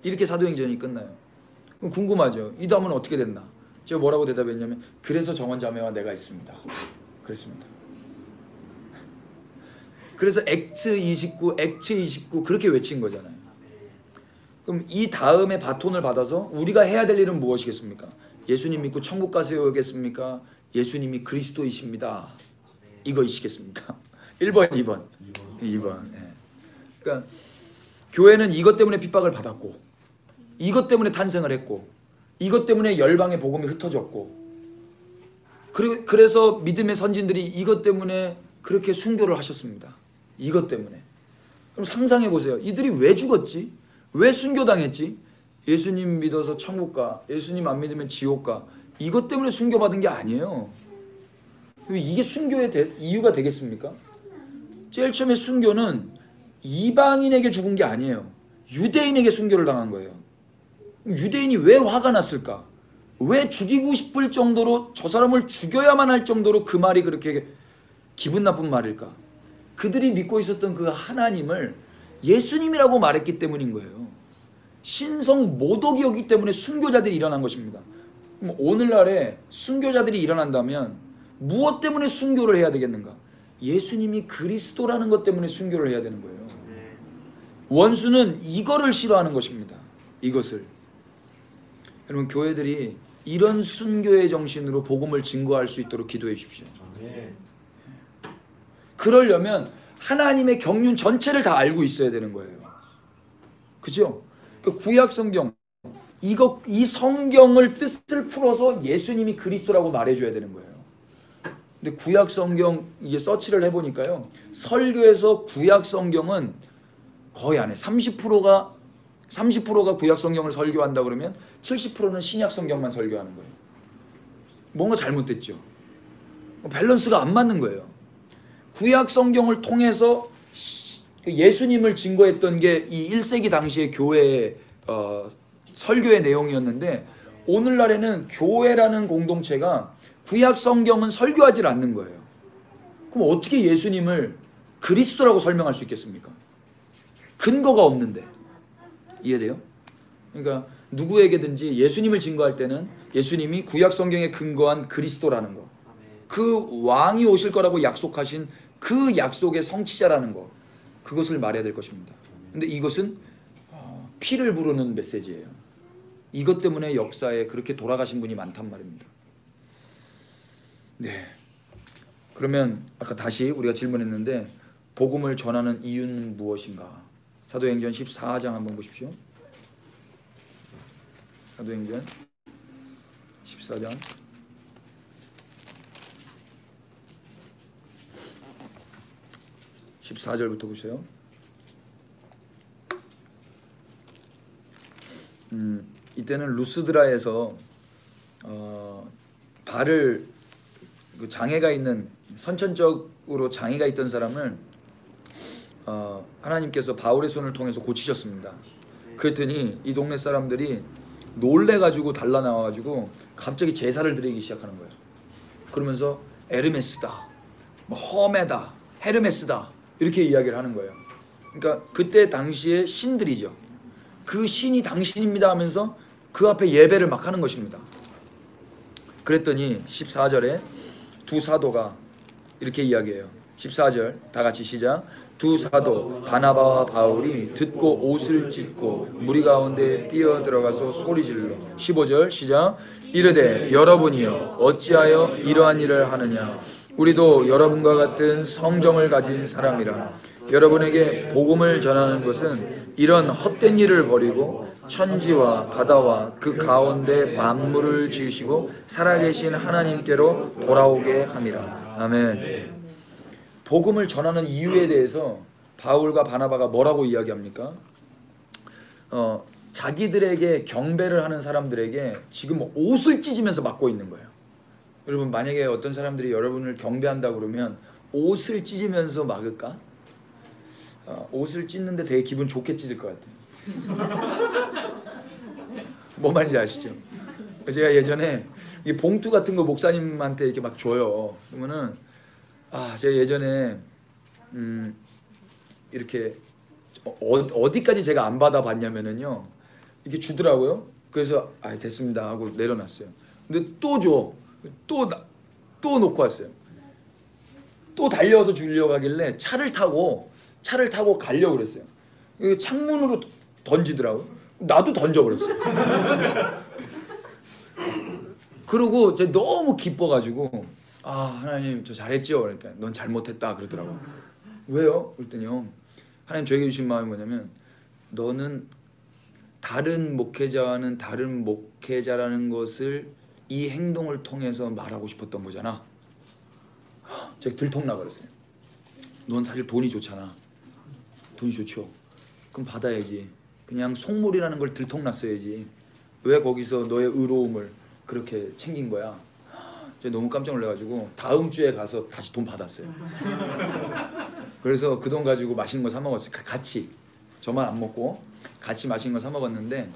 이렇게 사도행전이 끝나요. 그럼 궁금하죠. 이 다음은 어떻게 됐나? 제가 뭐라고 대답했냐면 그래서 정원자매와 내가 있습니다. 그랬습니다. 그래서 액트 29 그렇게 외친 거잖아요. 그럼 이 다음에 바톤을 받아서 우리가 해야 될 일은 무엇이겠습니까? 예수님 믿고 천국 가세요겠습니까? 예수님이 그리스도이십니다. 이거이시겠습니까? 1번, 2번. 2번. 예. 그러니까 교회는 이것 때문에 핍박을 받았고 이것 때문에 탄생을 했고 이것 때문에 열방의 복음이 흩어졌고 그래서 믿음의 선진들이 이것 때문에 그렇게 순교를 하셨습니다. 이것 때문에. 그럼 상상해 보세요. 이들이 왜 죽었지? 왜 순교당했지? 예수님 믿어서 천국 가. 예수님 안 믿으면 지옥 가. 이것 때문에 순교받은 게 아니에요. 이게 순교의 이유가 되겠습니까? 제일 처음에 순교는 이방인에게 죽은 게 아니에요. 유대인에게 순교를 당한 거예요. 유대인이 왜 화가 났을까? 왜 죽이고 싶을 정도로 저 사람을 죽여야만 할 정도로 그 말이 그렇게 기분 나쁜 말일까? 그들이 믿고 있었던 그 하나님을 예수님이라고 말했기 때문인 거예요. 신성 모독이었기 때문에 순교자들이 일어난 것입니다. 그럼 오늘날에 순교자들이 일어난다면 무엇 때문에 순교를 해야 되겠는가? 예수님이 그리스도라는 것 때문에 순교를 해야 되는 거예요. 원수는 이거를 싫어하는 것입니다. 이것을. 여러분, 교회들이 이런 순교의 정신으로 복음을 증거할 수 있도록 기도해 주십시오. 그러려면 하나님의 경륜 전체를 다 알고 있어야 되는 거예요. 그죠? 그 구약 성경, 이 성경을 뜻을 풀어서 예수님이 그리스도라고 말해줘야 되는 거예요. 근데 구약 성경 이게 서치를 해보니까요, 설교에서 구약 성경은 거의 안 해. 30%가 구약 성경을 설교한다 그러면 70%는 신약 성경만 설교하는 거예요. 뭔가 잘못됐죠. 밸런스가 안 맞는 거예요. 구약 성경을 통해서 예수님을 증거했던 게 이 1세기 당시의 교회의 설교의 내용이었는데, 오늘날에는 교회라는 공동체가 구약 성경은 설교하지 않는 거예요. 그럼 어떻게 예수님을 그리스도라고 설명할 수 있겠습니까? 근거가 없는데. 이해돼요? 그러니까 누구에게든지 예수님을 증거할 때는 예수님이 구약 성경에 근거한 그리스도라는 거, 그 왕이 오실 거라고 약속하신 그 약속의 성취자라는 거, 그것을 말해야 될 것입니다. 근데 이것은 피를 부르는 메시지예요. 이것 때문에 역사에 그렇게 돌아가신 분이 많단 말입니다. 네. 그러면 아까 다시 우리가 질문했는데 복음을 전하는 이유는 무엇인가? 사도행전 14장 한번 보십시오. 사도행전 14장 14절부터 보세요. 이때는 루스드라에서 발을 장애가 있는, 선천적으로 장애가 있던 사람을 하나님께서 바울의 손을 통해서 고치셨습니다. 그랬더니 이 동네 사람들이 놀래가지고 달라나와가지고 갑자기 제사를 드리기 시작하는 거예요. 그러면서 에르메스다, 뭐 허메다, 헤르메스다 이렇게 이야기를 하는 거예요. 그러니까 그때 당시에 신들이죠. 그 신이 당신입니다 하면서 그 앞에 예배를 막 하는 것입니다. 그랬더니 14절에 두 사도가 이렇게 이야기해요. 14절 다 같이 시작. 두 사도 바나바와 바울이 듣고 옷을 찢고 무리 가운데 뛰어들어가서 소리질러. 15절 시작. 이르되 여러분이여 어찌하여 이러한 일을 하느냐. 우리도 여러분과 같은 성정을 가진 사람이라. 여러분에게 복음을 전하는 것은 이런 헛된 일을 버리고 천지와 바다와 그 가운데 만물을 지으시고 살아계신 하나님께로 돌아오게 함이라. 아멘. 복음을 전하는 이유에 대해서 바울과 바나바가 뭐라고 이야기합니까? 자기들에게 경배를 하는 사람들에게 지금 옷을 찢으면서 맞고 있는 거예요. 여러분, 만약에 어떤 사람들이 여러분을 경배한다 그러면 옷을 찢으면서 막을까? 옷을 찢는데 되게 기분 좋게 찢을 것 같아요. 뭔 말인지 아시죠? 제가 예전에 이 봉투 같은 거 목사님한테 이렇게 막 줘요. 그러면은 제가 예전에 이렇게 어디까지 제가 안 받아봤냐면은요, 이렇게 주더라고요. 그래서 됐습니다 하고 내려놨어요. 근데 또 줘. 또 놓고 왔어요. 또 달려서 주려고 하길래 차를 타고 가려고 그랬어요. 창문으로 던지더라고요. 나도 던져버렸어요. 그러고 제가 너무 기뻐가지고 하나님 저 잘했죠? 그러니까 넌 잘못했다 그러더라고요. 왜요? 그랬더니요, 하나님 저에게 주신 마음이 뭐냐면, 너는 다른 목회자와는 다른 목회자라는 것을 이 행동을 통해서 말하고 싶었던 거잖아. 제가 들통나버렸어요. 넌 사실 돈이 좋잖아. 돈이 좋죠. 그럼 받아야지. 그냥 속물이라는 걸 들통났어야지. 왜 거기서 너의 의로움을 그렇게 챙긴 거야? 제가 너무 깜짝 놀라가지고 다음 주에 가서 다시 돈 받았어요. 그래서 그 돈 가지고 맛있는 거 사 먹었어요. 같이. 저만 안 먹고 같이 맛있는 거 사 먹었는데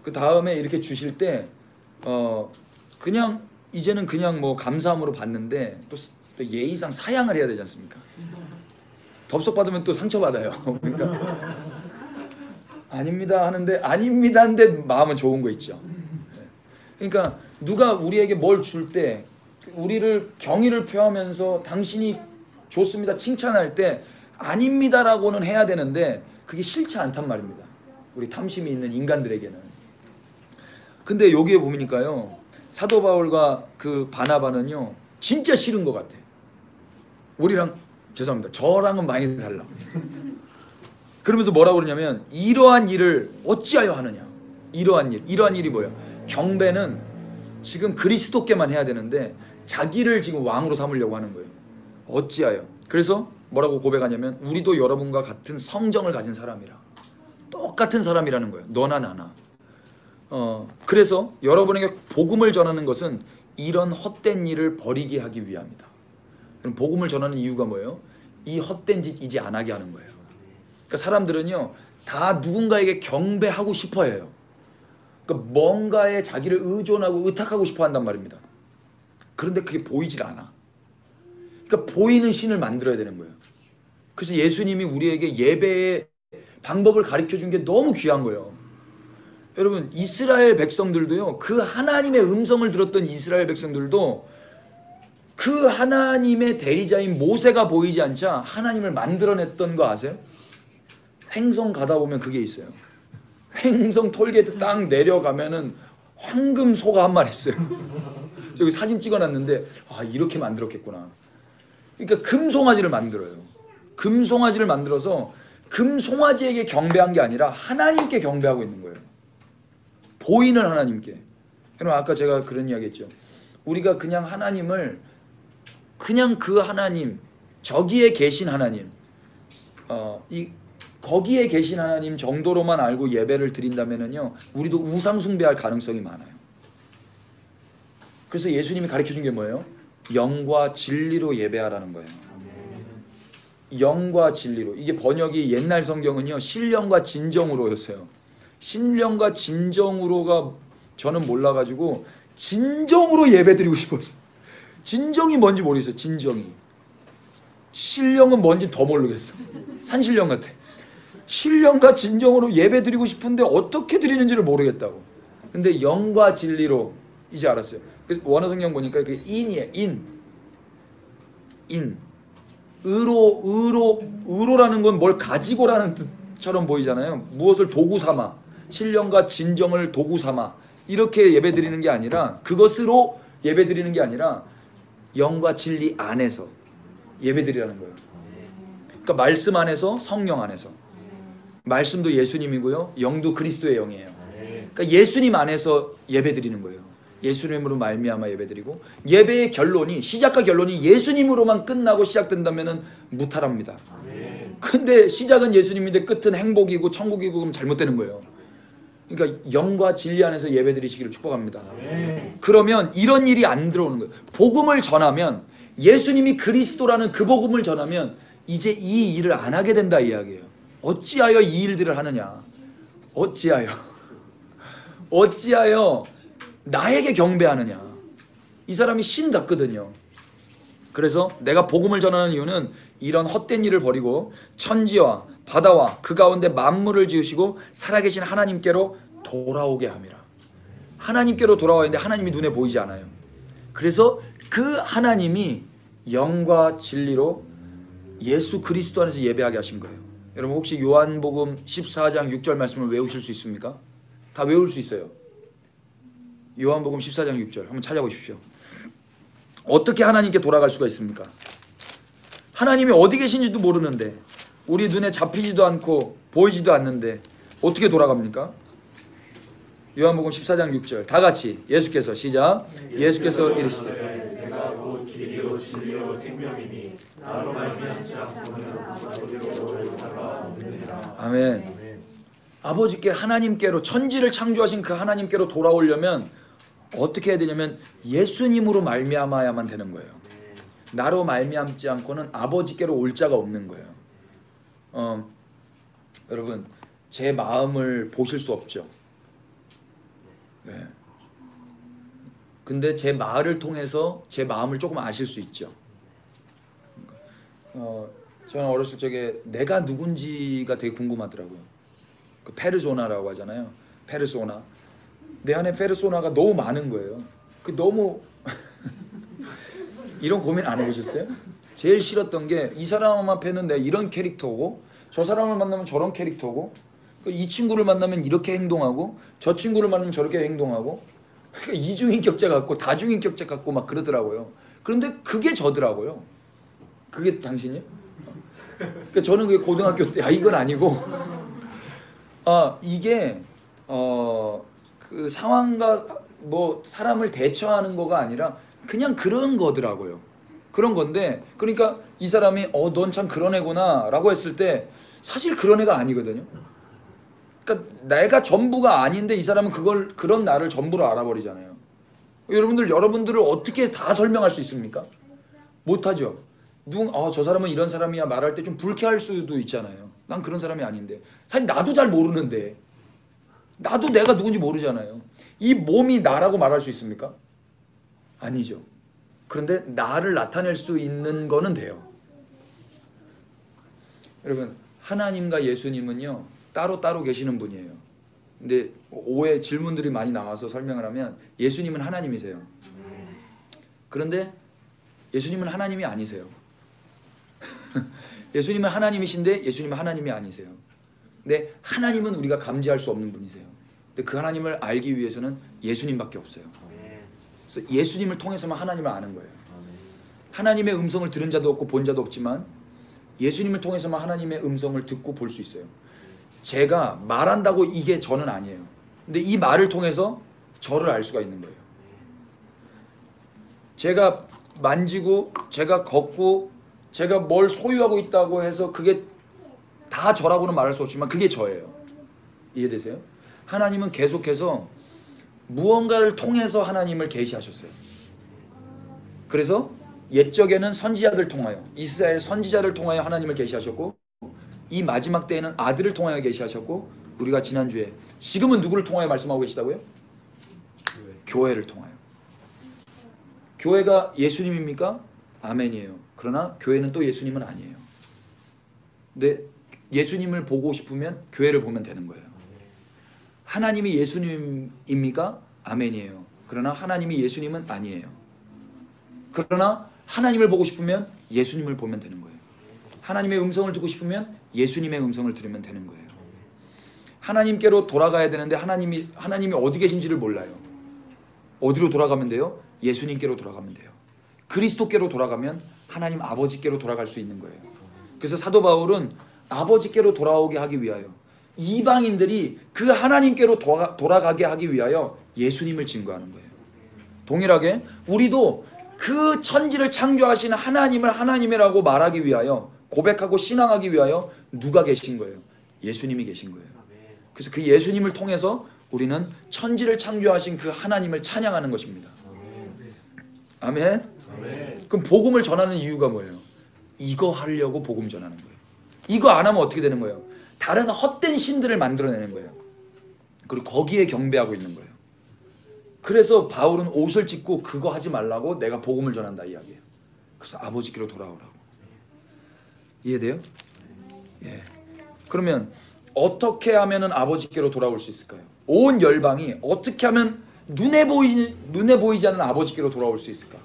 그 다음에 이렇게 주실 때 그냥 이제는 그냥 뭐 감사함으로 받는데 또 예의상 사양을 해야 되지 않습니까? 덥석 받으면 또 상처받아요. 그러니까 아닙니다 하는데 아닙니다 하는데 마음은 좋은 거 있죠. 그러니까 누가 우리에게 뭘 줄 때 우리를 경의를 표하면서 당신이 좋습니다 칭찬할 때 아닙니다라고는 해야 되는데 그게 싫지 않단 말입니다. 우리 탐심이 있는 인간들에게는. 근데 여기에 보니까요 사도 바울과 그 바나바는요 진짜 싫은 것 같아. 우리랑 죄송합니다 저랑은 많이 달라. 그러면서 뭐라고 그러냐면 이러한 일을 어찌하여 하느냐. 이러한 일이 뭐예요? 경배는 지금 그리스도께만 해야 되는데 자기를 지금 왕으로 삼으려고 하는 거예요. 어찌하여. 그래서 뭐라고 고백하냐면 우리도 여러분과 같은 성정을 가진 사람이라. 똑같은 사람이라는 거예요. 너나 나나. 그래서 여러분에게 복음을 전하는 것은 이런 헛된 일을 버리게 하기 위함이다. 그럼 복음을 전하는 이유가 뭐예요? 이 헛된 짓 이제 안 하게 하는 거예요. 그러니까 사람들은요 다 누군가에게 경배하고 싶어 해요. 그러니까 뭔가에 자기를 의존하고 의탁하고 싶어 한단 말입니다. 그런데 그게 보이질 않아. 그러니까 보이는 신을 만들어야 되는 거예요. 그래서 예수님이 우리에게 예배의 방법을 가르쳐 준 게 너무 귀한 거예요. 여러분 이스라엘 백성들도요 그 하나님의 음성을 들었던 이스라엘 백성들도 그 하나님의 대리자인 모세가 보이지 않자 하나님을 만들어냈던 거 아세요? 횡성 가다 보면 그게 있어요. 횡성 톨게이트 딱 내려가면은 황금소가 한 마리 있어요. 저기 사진 찍어놨는데 아 이렇게 만들었겠구나. 그러니까 금송아지를 만들어요. 금송아지를 만들어서 금송아지에게 경배한 게 아니라 하나님께 경배하고 있는 거예요. 보이는 하나님께. 여러분 아까 제가 그런 이야기 했죠. 우리가 그냥 하나님을 그냥 그 하나님 저기에 계신 하나님 거기에 계신 하나님 정도로만 알고 예배를 드린다면요 우리도 우상 숭배할 가능성이 많아요. 그래서 예수님이 가르쳐준 게 뭐예요? 영과 진리로 예배하라는 거예요. 영과 진리로. 이게 번역이 옛날 성경은요 신령과 진정으로였어요. 신령과 진정으로가 저는 몰라가지고 진정으로 예배드리고 싶었어요. 진정이 뭔지 모르겠어요. 진정이. 신령은 뭔지 더 모르겠어. 산신령 같아. 신령과 진정으로 예배드리고 싶은데 어떻게 드리는지를 모르겠다고. 근데 영과 진리로 이제 알았어요. 그래서 원어 성경 보니까 그 인이에요. 인. 의로라는 건 뭘 가지고라는 뜻처럼 보이잖아요. 무엇을 도구 삼아. 신령과 진정을 도구 삼아. 이렇게 예배드리는 게 아니라 그것으로 예배드리는 게 아니라 영과 진리 안에서 예배드리라는 거예요. 그러니까 말씀 안에서 성령 안에서. 말씀도 예수님이고요. 영도 그리스도의 영이에요. 그러니까 예수님 안에서 예배드리는 거예요. 예수님으로 말미암아 예배드리고 예배의 결론이 시작과 결론이 예수님으로만 끝나고 시작된다면은 무탈합니다. 근데 시작은 예수님인데 끝은 행복이고 천국이고 그럼 잘못되는 거예요. 그러니까 영과 진리 안에서 예배드리시기를 축복합니다. 그러면 이런 일이 안 들어오는 거예요. 복음을 전하면 예수님이 그리스도라는 그 복음을 전하면 이제 이 일을 안 하게 된다 이야기예요. 어찌하여 이 일들을 하느냐? 어찌하여 나에게 경배하느냐? 이 사람이 신 같거든요. 그래서 내가 복음을 전하는 이유는 이런 헛된 일을 버리고 천지와 바다와 그 가운데 만물을 지으시고 살아계신 하나님께로 돌아오게 함이라. 하나님께로 돌아와야 하는데 하나님이 눈에 보이지 않아요. 그래서 그 하나님이 영과 진리로 예수 그리스도 안에서 예배하게 하신 거예요. 여러분 혹시 요한복음 14장 6절 말씀을 외우실 수 있습니까? 다 외울 수 있어요. 요한복음 14장 6절 한번 찾아보십시오. 어떻게 하나님께 돌아갈 수가 있습니까? 하나님이 어디 계신지도 모르는데 우리 눈에 잡히지도 않고 보이지도 않는데 어떻게 돌아갑니까? 요한복음 14장 6절 다 같이 예수께서 시작. 예수께서 이르시되 내가 곧 길이요 진리요 생명이니 나로 말미암지 않고는 아버지로 오를 자가 없느니라. 아멘. 아버지께 하나님께로 천지를 창조하신 그 하나님께로 돌아오려면 어떻게 해야 되냐면 예수님으로 말미암아야만 되는 거예요. 나로 말미암지 않고는 아버지께로 올 자가 없는 거예요. 여러분 제 마음을 보실 수 없죠. 네. 근데 제 말을 통해서 제 마음을 조금 아실 수 있죠. 저는 어렸을 적에 내가 누군지가 되게 궁금하더라고요. 그 페르소나라고 하잖아요. 페르소나. 내 안에 페르소나가 너무 많은 거예요. 그 너무 이런 고민 안 해보셨어요? 제일 싫었던 게 이 사람 앞에는 내가 이런 캐릭터고 저 사람을 만나면 저런 캐릭터고 이 친구를 만나면 이렇게 행동하고 저 친구를 만나면 저렇게 행동하고 그러니까 이중인격자 같고 다중인격자 같고 막 그러더라고요. 그런데 그게 저더라고요. 그게 당신이요? 그러니까 저는 그게 고등학교 때 이건 아니고 이게 그 상황과 뭐 사람을 대처하는 거가 아니라 그냥 그런 거더라고요. 그런 건데 그러니까 이 사람이 넌 참 그런 애구나 라고 했을 때 사실 그런 애가 아니거든요. 그러니까 내가 전부가 아닌데 이 사람은 그런 나를 전부로 알아버리잖아요. 여러분들을 어떻게 다 설명할 수 있습니까? 못하죠. 저 사람은 이런 사람이야 말할 때 좀 불쾌할 수도 있잖아요. 난 그런 사람이 아닌데 사실 나도 잘 모르는데 나도 내가 누군지 모르잖아요. 이 몸이 나라고 말할 수 있습니까? 아니죠. 그런데 나를 나타낼 수 있는 거는 돼요. 여러분 하나님과 예수님은요 따로 계시는 분이에요. 근데 오해 질문들이 많이 나와서 설명을 하면 예수님은 하나님이세요. 그런데 예수님은 하나님이 아니세요. 예수님은 하나님이신데 예수님은 하나님이 아니세요. 근데 하나님은 우리가 감지할 수 없는 분이세요. 근데 그 하나님을 알기 위해서는 예수님밖에 없어요. 그래서 예수님을 통해서만 하나님을 아는 거예요. 하나님의 음성을 들은 자도 없고 본 자도 없지만 예수님을 통해서만 하나님의 음성을 듣고 볼 수 있어요. 제가 말한다고 이게 저는 아니에요. 근데 이 말을 통해서 저를 알 수가 있는 거예요. 제가 만지고 제가 걷고 제가 뭘 소유하고 있다고 해서 그게 다 저라고는 말할 수 없지만 그게 저예요. 이해되세요? 하나님은 계속해서 무언가를 통해서 하나님을 계시하셨어요. 그래서 옛적에는 선지자들 통하여 이스라엘 선지자를 통하여 하나님을 계시하셨고 이 마지막 때에는 아들을 통하여 계시하셨고 우리가 지난주에 지금은 누구를 통하여 말씀하고 계시다고요? 교회를 통하여. 교회가 예수님입니까? 아멘이에요. 그러나 교회는 또 예수님은 아니에요. 근데 예수님을 보고 싶으면 교회를 보면 되는 거예요. 하나님이 예수님입니까? 아멘이에요. 그러나 하나님이 예수님은 아니에요. 그러나 하나님을 보고 싶으면 예수님을 보면 되는 거예요. 하나님의 음성을 듣고 싶으면 예수님의 음성을 들으면 되는 거예요. 하나님께로 돌아가야 되는데 하나님이 어디 계신지를 몰라요. 어디로 돌아가면 돼요? 예수님께로 돌아가면 돼요. 그리스도께로 돌아가면 하나님 아버지께로 돌아갈 수 있는 거예요. 그래서 사도 바울은 아버지께로 돌아오게 하기 위하여 이방인들이 그 하나님께로 돌아가게 하기 위하여 예수님을 증거하는 거예요. 동일하게 우리도 그 천지를 창조하신 하나님을 하나님이라고 말하기 위하여 고백하고 신앙하기 위하여 누가 계신 거예요? 예수님이 계신 거예요. 그래서 그 예수님을 통해서 우리는 천지를 창조하신 그 하나님을 찬양하는 것입니다. 아멘. 그럼 복음을 전하는 이유가 뭐예요? 이거 하려고 복음 전하는 거예요. 이거 안 하면 어떻게 되는 거예요? 다른 헛된 신들을 만들어내는 거예요. 그리고 거기에 경배하고 있는 거예요. 그래서 바울은 옷을 찢고 그거 하지 말라고 내가 복음을 전한다 이야기예요. 그래서 아버지께로 돌아오라고. 이해돼요? 예. 그러면 어떻게 하면은 아버지께로 돌아올 수 있을까요? 온 열방이 어떻게 하면 눈에 보이지 않는 아버지께로 돌아올 수 있을까?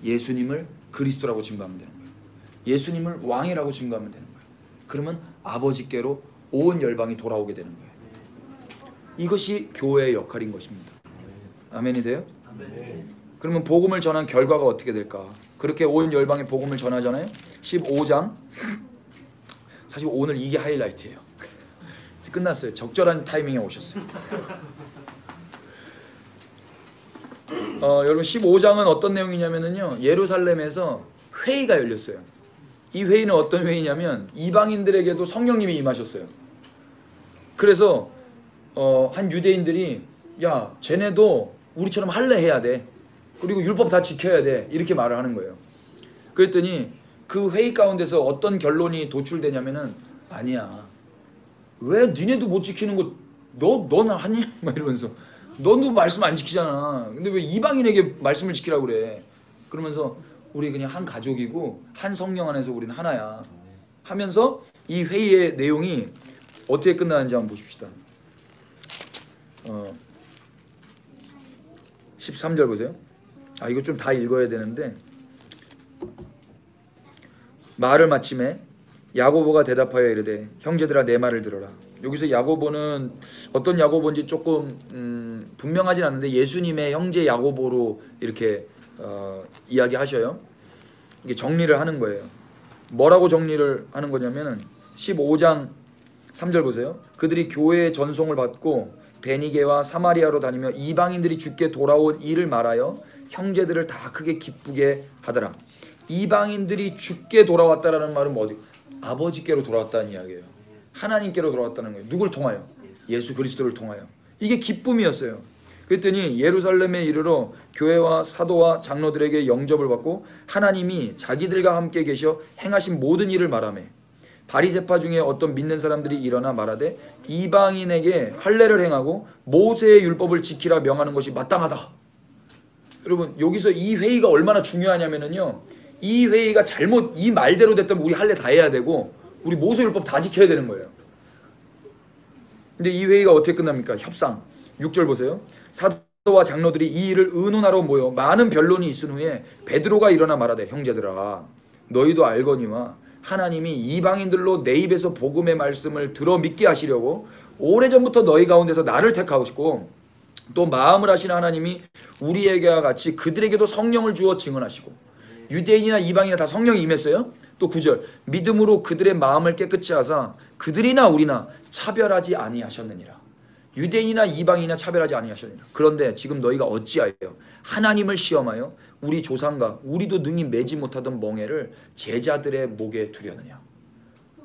예수님을 그리스도라고 증거하면 되는 거예요. 예수님을 왕이라고 증거하면 되는 거예요. 그러면 아버지께로 온 열방이 돌아오게 되는 거예요. 이것이 교회의 역할인 것입니다. 아멘이 돼요? 그러면 복음을 전한 결과가 어떻게 될까? 그렇게 온 열방에 복음을 전하잖아요. 15장. 사실 오늘 이게 하이라이트예요. 끝났어요. 적절한 타이밍에 오셨어요. 여러분 15장은 어떤 내용이냐면요. 예루살렘에서 회의가 열렸어요. 이 회의는 어떤 회의냐면 이방인들에게도 성령님이 임하셨어요. 그래서 한 유대인들이 야 쟤네도 우리처럼 할례 해야 돼. 그리고 율법 다 지켜야 돼. 이렇게 말을 하는 거예요. 그랬더니 그 회의 가운데서 어떤 결론이 도출되냐면은 아니야. 왜 니네도 못 지키는 거 너는 하니? 막 이러면서 너도 말씀 안 지키잖아. 근데 왜 이방인에게 말씀을 지키라고 그래? 그러면서 우리 그냥 한 가족이고 한 성령 안에서 우리는 하나야. 하면서 이 회의의 내용이 어떻게 끝나는지 한번 보십시다. 13절 보세요. 이거 좀 다 읽어야 되는데 말을 마침에 야고보가 대답하여 이르되 형제들아 내 말을 들어라. 여기서 야고보는 어떤 야고보인지 조금 분명하진 않는데 예수님의 형제 야고보로 이렇게 이야기하셔요. 이게 정리를 하는 거예요. 뭐라고 정리를 하는 거냐면은 15장 3절 보세요. 그들이 교회의 전송을 받고 베니게와 사마리아로 다니며 이방인들이 주께 돌아온 일을 말하여 형제들을 다 크게 기쁘게 하더라. 이방인들이 주께 돌아왔다라는 말은 뭐 어디? 아버지께로 돌아왔다는 이야기예요. 하나님께로 돌아왔다는 거예요. 누굴 통하여? 예수 그리스도를 통하여. 이게 기쁨이었어요. 그랬더니 예루살렘에 이르러 교회와 사도와 장로들에게 영접을 받고 하나님이 자기들과 함께 계셔 행하신 모든 일을 말하며 바리새파 중에 어떤 믿는 사람들이 일어나 말하되 이방인에게 할례를 행하고 모세의 율법을 지키라 명하는 것이 마땅하다. 여러분 여기서 이 회의가 얼마나 중요하냐면요, 이 회의가 잘못 이 말대로 됐다면 우리 할례 다 해야 되고 우리 모세 율법 다 지켜야 되는 거예요. 근데 이 회의가 어떻게 끝납니까? 협상. 6절 보세요. 사도와 장로들이 이 일을 의논하러 모여 많은 변론이 있은 후에 베드로가 일어나 말하되 형제들아 너희도 알거니와 하나님이 이방인들로 내 입에서 복음의 말씀을 들어 믿게 하시려고 오래전부터 너희 가운데서 나를 택하시고 또 마음을 하시는 하나님이 우리에게와 같이 그들에게도 성령을 주어 증언하시고 유대인이나 이방인이나 다 성령이 임했어요. 또 9절 믿음으로 그들의 마음을 깨끗이 하사 그들이나 우리나 차별하지 아니하셨느니라. 유대인이나 이방인이나 차별하지 아니하셨느니라. 그런데 지금 너희가 어찌하여 하나님을 시험하여 우리 조상과 우리도 능히 매지 못하던 멍에를 제자들의 목에 두려느냐.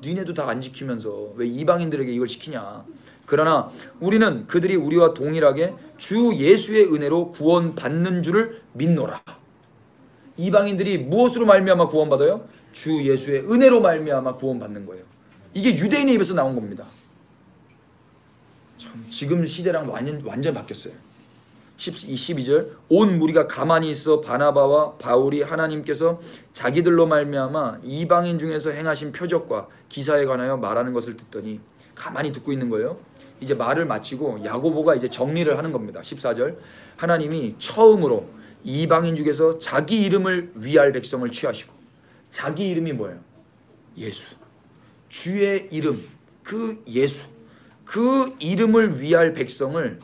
니네도 다 안 지키면서 왜 이방인들에게 이걸 시키냐. 그러나 우리는 그들이 우리와 동일하게 주 예수의 은혜로 구원받는 줄을 믿노라. 이방인들이 무엇으로 말미암아 구원받아요? 주 예수의 은혜로 말미암아 구원받는 거예요. 이게 유대인의 입에서 나온 겁니다. 참 지금 시대랑 완전 바뀌었어요. 12절 온 무리가 가만히 있어 바나바와 바울이 하나님께서 자기들로 말미암아 이방인 중에서 행하신 표적과 기사에 관하여 말하는 것을 듣더니 가만히 듣고 있는 거예요. 이제 말을 마치고 야고보가 이제 정리를 하는 겁니다. 14절 하나님이 처음으로 이방인 중에서 자기 이름을 위할 백성을 취하시고, 자기 이름이 뭐예요? 예수. 주의 이름, 그 예수, 그 이름을 위할 백성을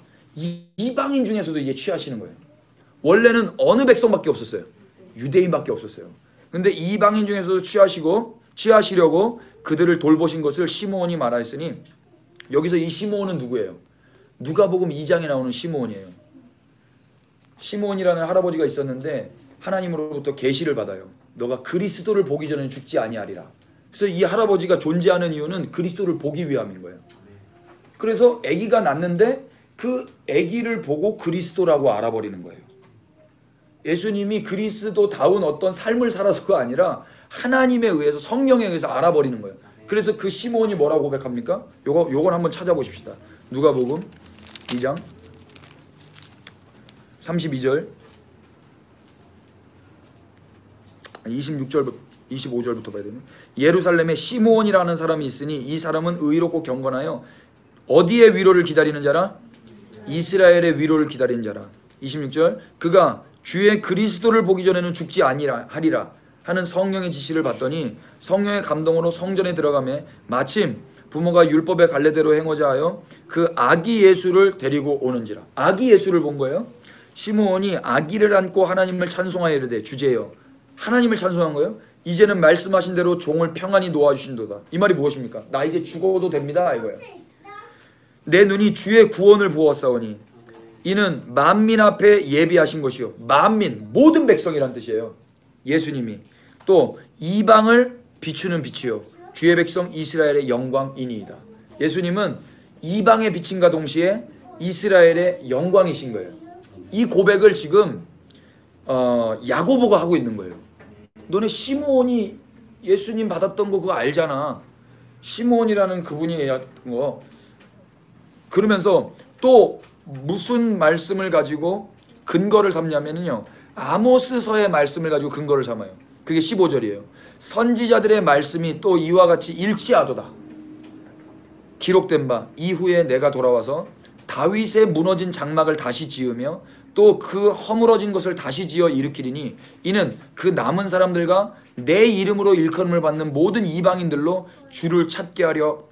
이방인 중에서도 이제 취하시는 거예요. 원래는 어느 백성밖에 없었어요? 유대인밖에 없었어요. 근데 이방인 중에서도 취하시려고 그들을 돌보신 것을 시므온이 말하였으니, 여기서 이 시므온은 누구예요? 누가복음 2장에 나오는 시므온이에요. 시므온이라는 할아버지가 있었는데 하나님으로부터 계시를 받아요. 너가 그리스도를 보기 전에 죽지 아니하리라. 그래서 이 할아버지가 존재하는 이유는 그리스도를 보기 위함인 거예요. 그래서 아기가 낳는데 그 아기를 보고 그리스도라고 알아버리는 거예요. 예수님이 그리스도다운 어떤 삶을 살아서가 아니라 하나님에 의해서, 성령에 의해서 알아버리는 거예요. 그래서 그 시므온이 뭐라고 고백합니까? 요걸 한번 찾아보십시다. 누가복음 2장 32절 26절 25절부터 봐야 되네. 예루살렘에 시므온이라는 사람이 있으니 이 사람은 의롭고 경건하여 어디에 위로를 기다리는 자라? 이스라엘의 위로를 기다리는 자라. 26절 그가 주의 그리스도를 보기 전에는 죽지 아니하리라 하는 성령의 지시를 받더니 성령의 감동으로 성전에 들어가매 마침 부모가 율법의 갈래대로 행하자 하여 그 아기 예수를 데리고 오는지라. 아기 예수를 본 거예요. 시므온이 아기를 안고 하나님을 찬송하여 이르되 주제여. 하나님을 찬송한 거예요. 이제는 말씀하신 대로 종을 평안히 놓아주신도다. 이 말이 무엇입니까? 나 이제 죽어도 됩니다 이거예요. 내 눈이 주의 구원을 보았사오니 이는 만민 앞에 예비하신 것이요. 만민, 모든 백성이란 뜻이에요. 예수님이 또 이방을 비추는 빛이요 주의 백성 이스라엘의 영광이니이다. 예수님은 이방의 빛인과 동시에 이스라엘의 영광이신 거예요. 이 고백을 지금 야고보가 하고 있는 거예요. 너네 시므온이 예수님 받았던 거 그거 알잖아. 시므온이라는 그분이 거. 그러면서 또 무슨 말씀을 가지고 근거를 삼냐면요, 아모스서의 말씀을 가지고 근거를 삼아요. 그게 15절이에요. 선지자들의 말씀이 또 이와 같이 일치하도다. 기록된 바 이후에 내가 돌아와서 다윗의 무너진 장막을 다시 지으며 또 그 허물어진 것을 다시 지어 일으키리니 이는 그 남은 사람들과 내 이름으로 일컬음을 받는 모든 이방인들로 주를 찾게 하려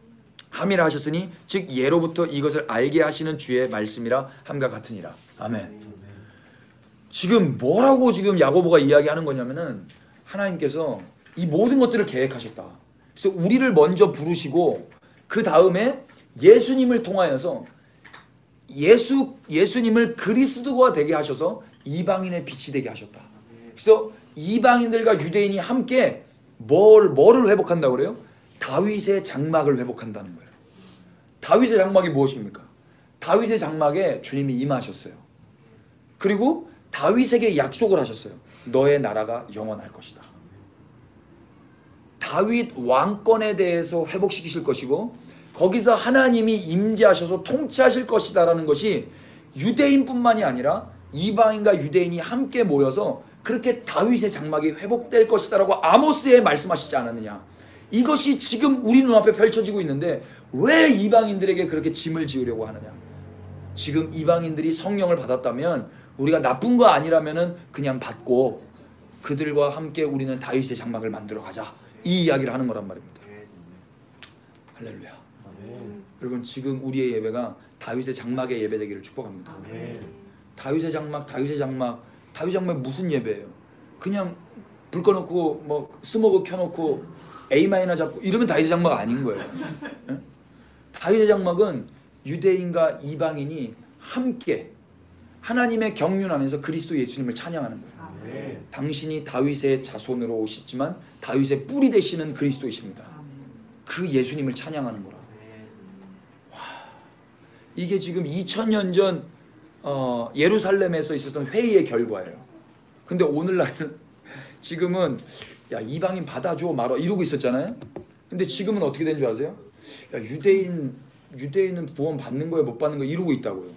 함이라 하셨으니 즉 예로부터 이것을 알게 하시는 주의 말씀이라 함과 같으니라. 아멘. 지금 뭐라고 지금 야고보가 이야기하는 거냐면은 하나님께서 이 모든 것들을 계획하셨다. 그래서 우리를 먼저 부르시고 그 다음에 예수님을 통하여서 예수님을 그리스도가 되게 하셔서 이방인의 빛이 되게 하셨다. 그래서 이방인들과 유대인이 함께 뭐를 회복한다고 그래요? 다윗의 장막을 회복한다는 거예요. 다윗의 장막이 무엇입니까? 다윗의 장막에 주님이 임하셨어요. 그리고 다윗에게 약속을 하셨어요. 너의 나라가 영원할 것이다. 다윗 왕권에 대해서 회복시키실 것이고 거기서 하나님이 임재하셔서 통치하실 것이다라는 것이 유대인뿐만이 아니라 이방인과 유대인이 함께 모여서 그렇게 다윗의 장막이 회복될 것이다라고 아모스에 말씀하시지 않았느냐. 이것이 지금 우리 눈앞에 펼쳐지고 있는데 왜 이방인들에게 그렇게 짐을 지으려고 하느냐. 지금 이방인들이 성령을 받았다면 우리가 나쁜 거 아니라면은 그냥 받고 그들과 함께 우리는 다윗의 장막을 만들어 가자. 이 이야기를 하는 거란 말입니다. 할렐루야. 여러분 지금 우리의 예배가 다윗의 장막의 예배 되기를 축복합니다. 다윗의 장막 무슨 예배예요? 그냥 불 꺼놓고 뭐 스모그 켜놓고 A 마이너 잡고 이러면 다윗의 장막 아닌 거예요. 예? 다윗의 장막은 유대인과 이방인이 함께 하나님의 경륜 안에서 그리스도 예수님을 찬양하는 거예요. 당신이 다윗의 자손으로 오셨지만 다윗의 뿌리 되시는 그리스도이십니다. 그 예수님을 찬양하는 거라. 와, 이게 지금 2000년 전 예루살렘에서 있었던 회의의 결과예요. 근데 오늘날은 지금은 야 이방인 받아줘 말아 이러고 있었잖아요. 근데 지금은 어떻게 된 줄 아세요? 야 유대인은 구원 받는 거야 못 받는 거야 이러고 있다고요.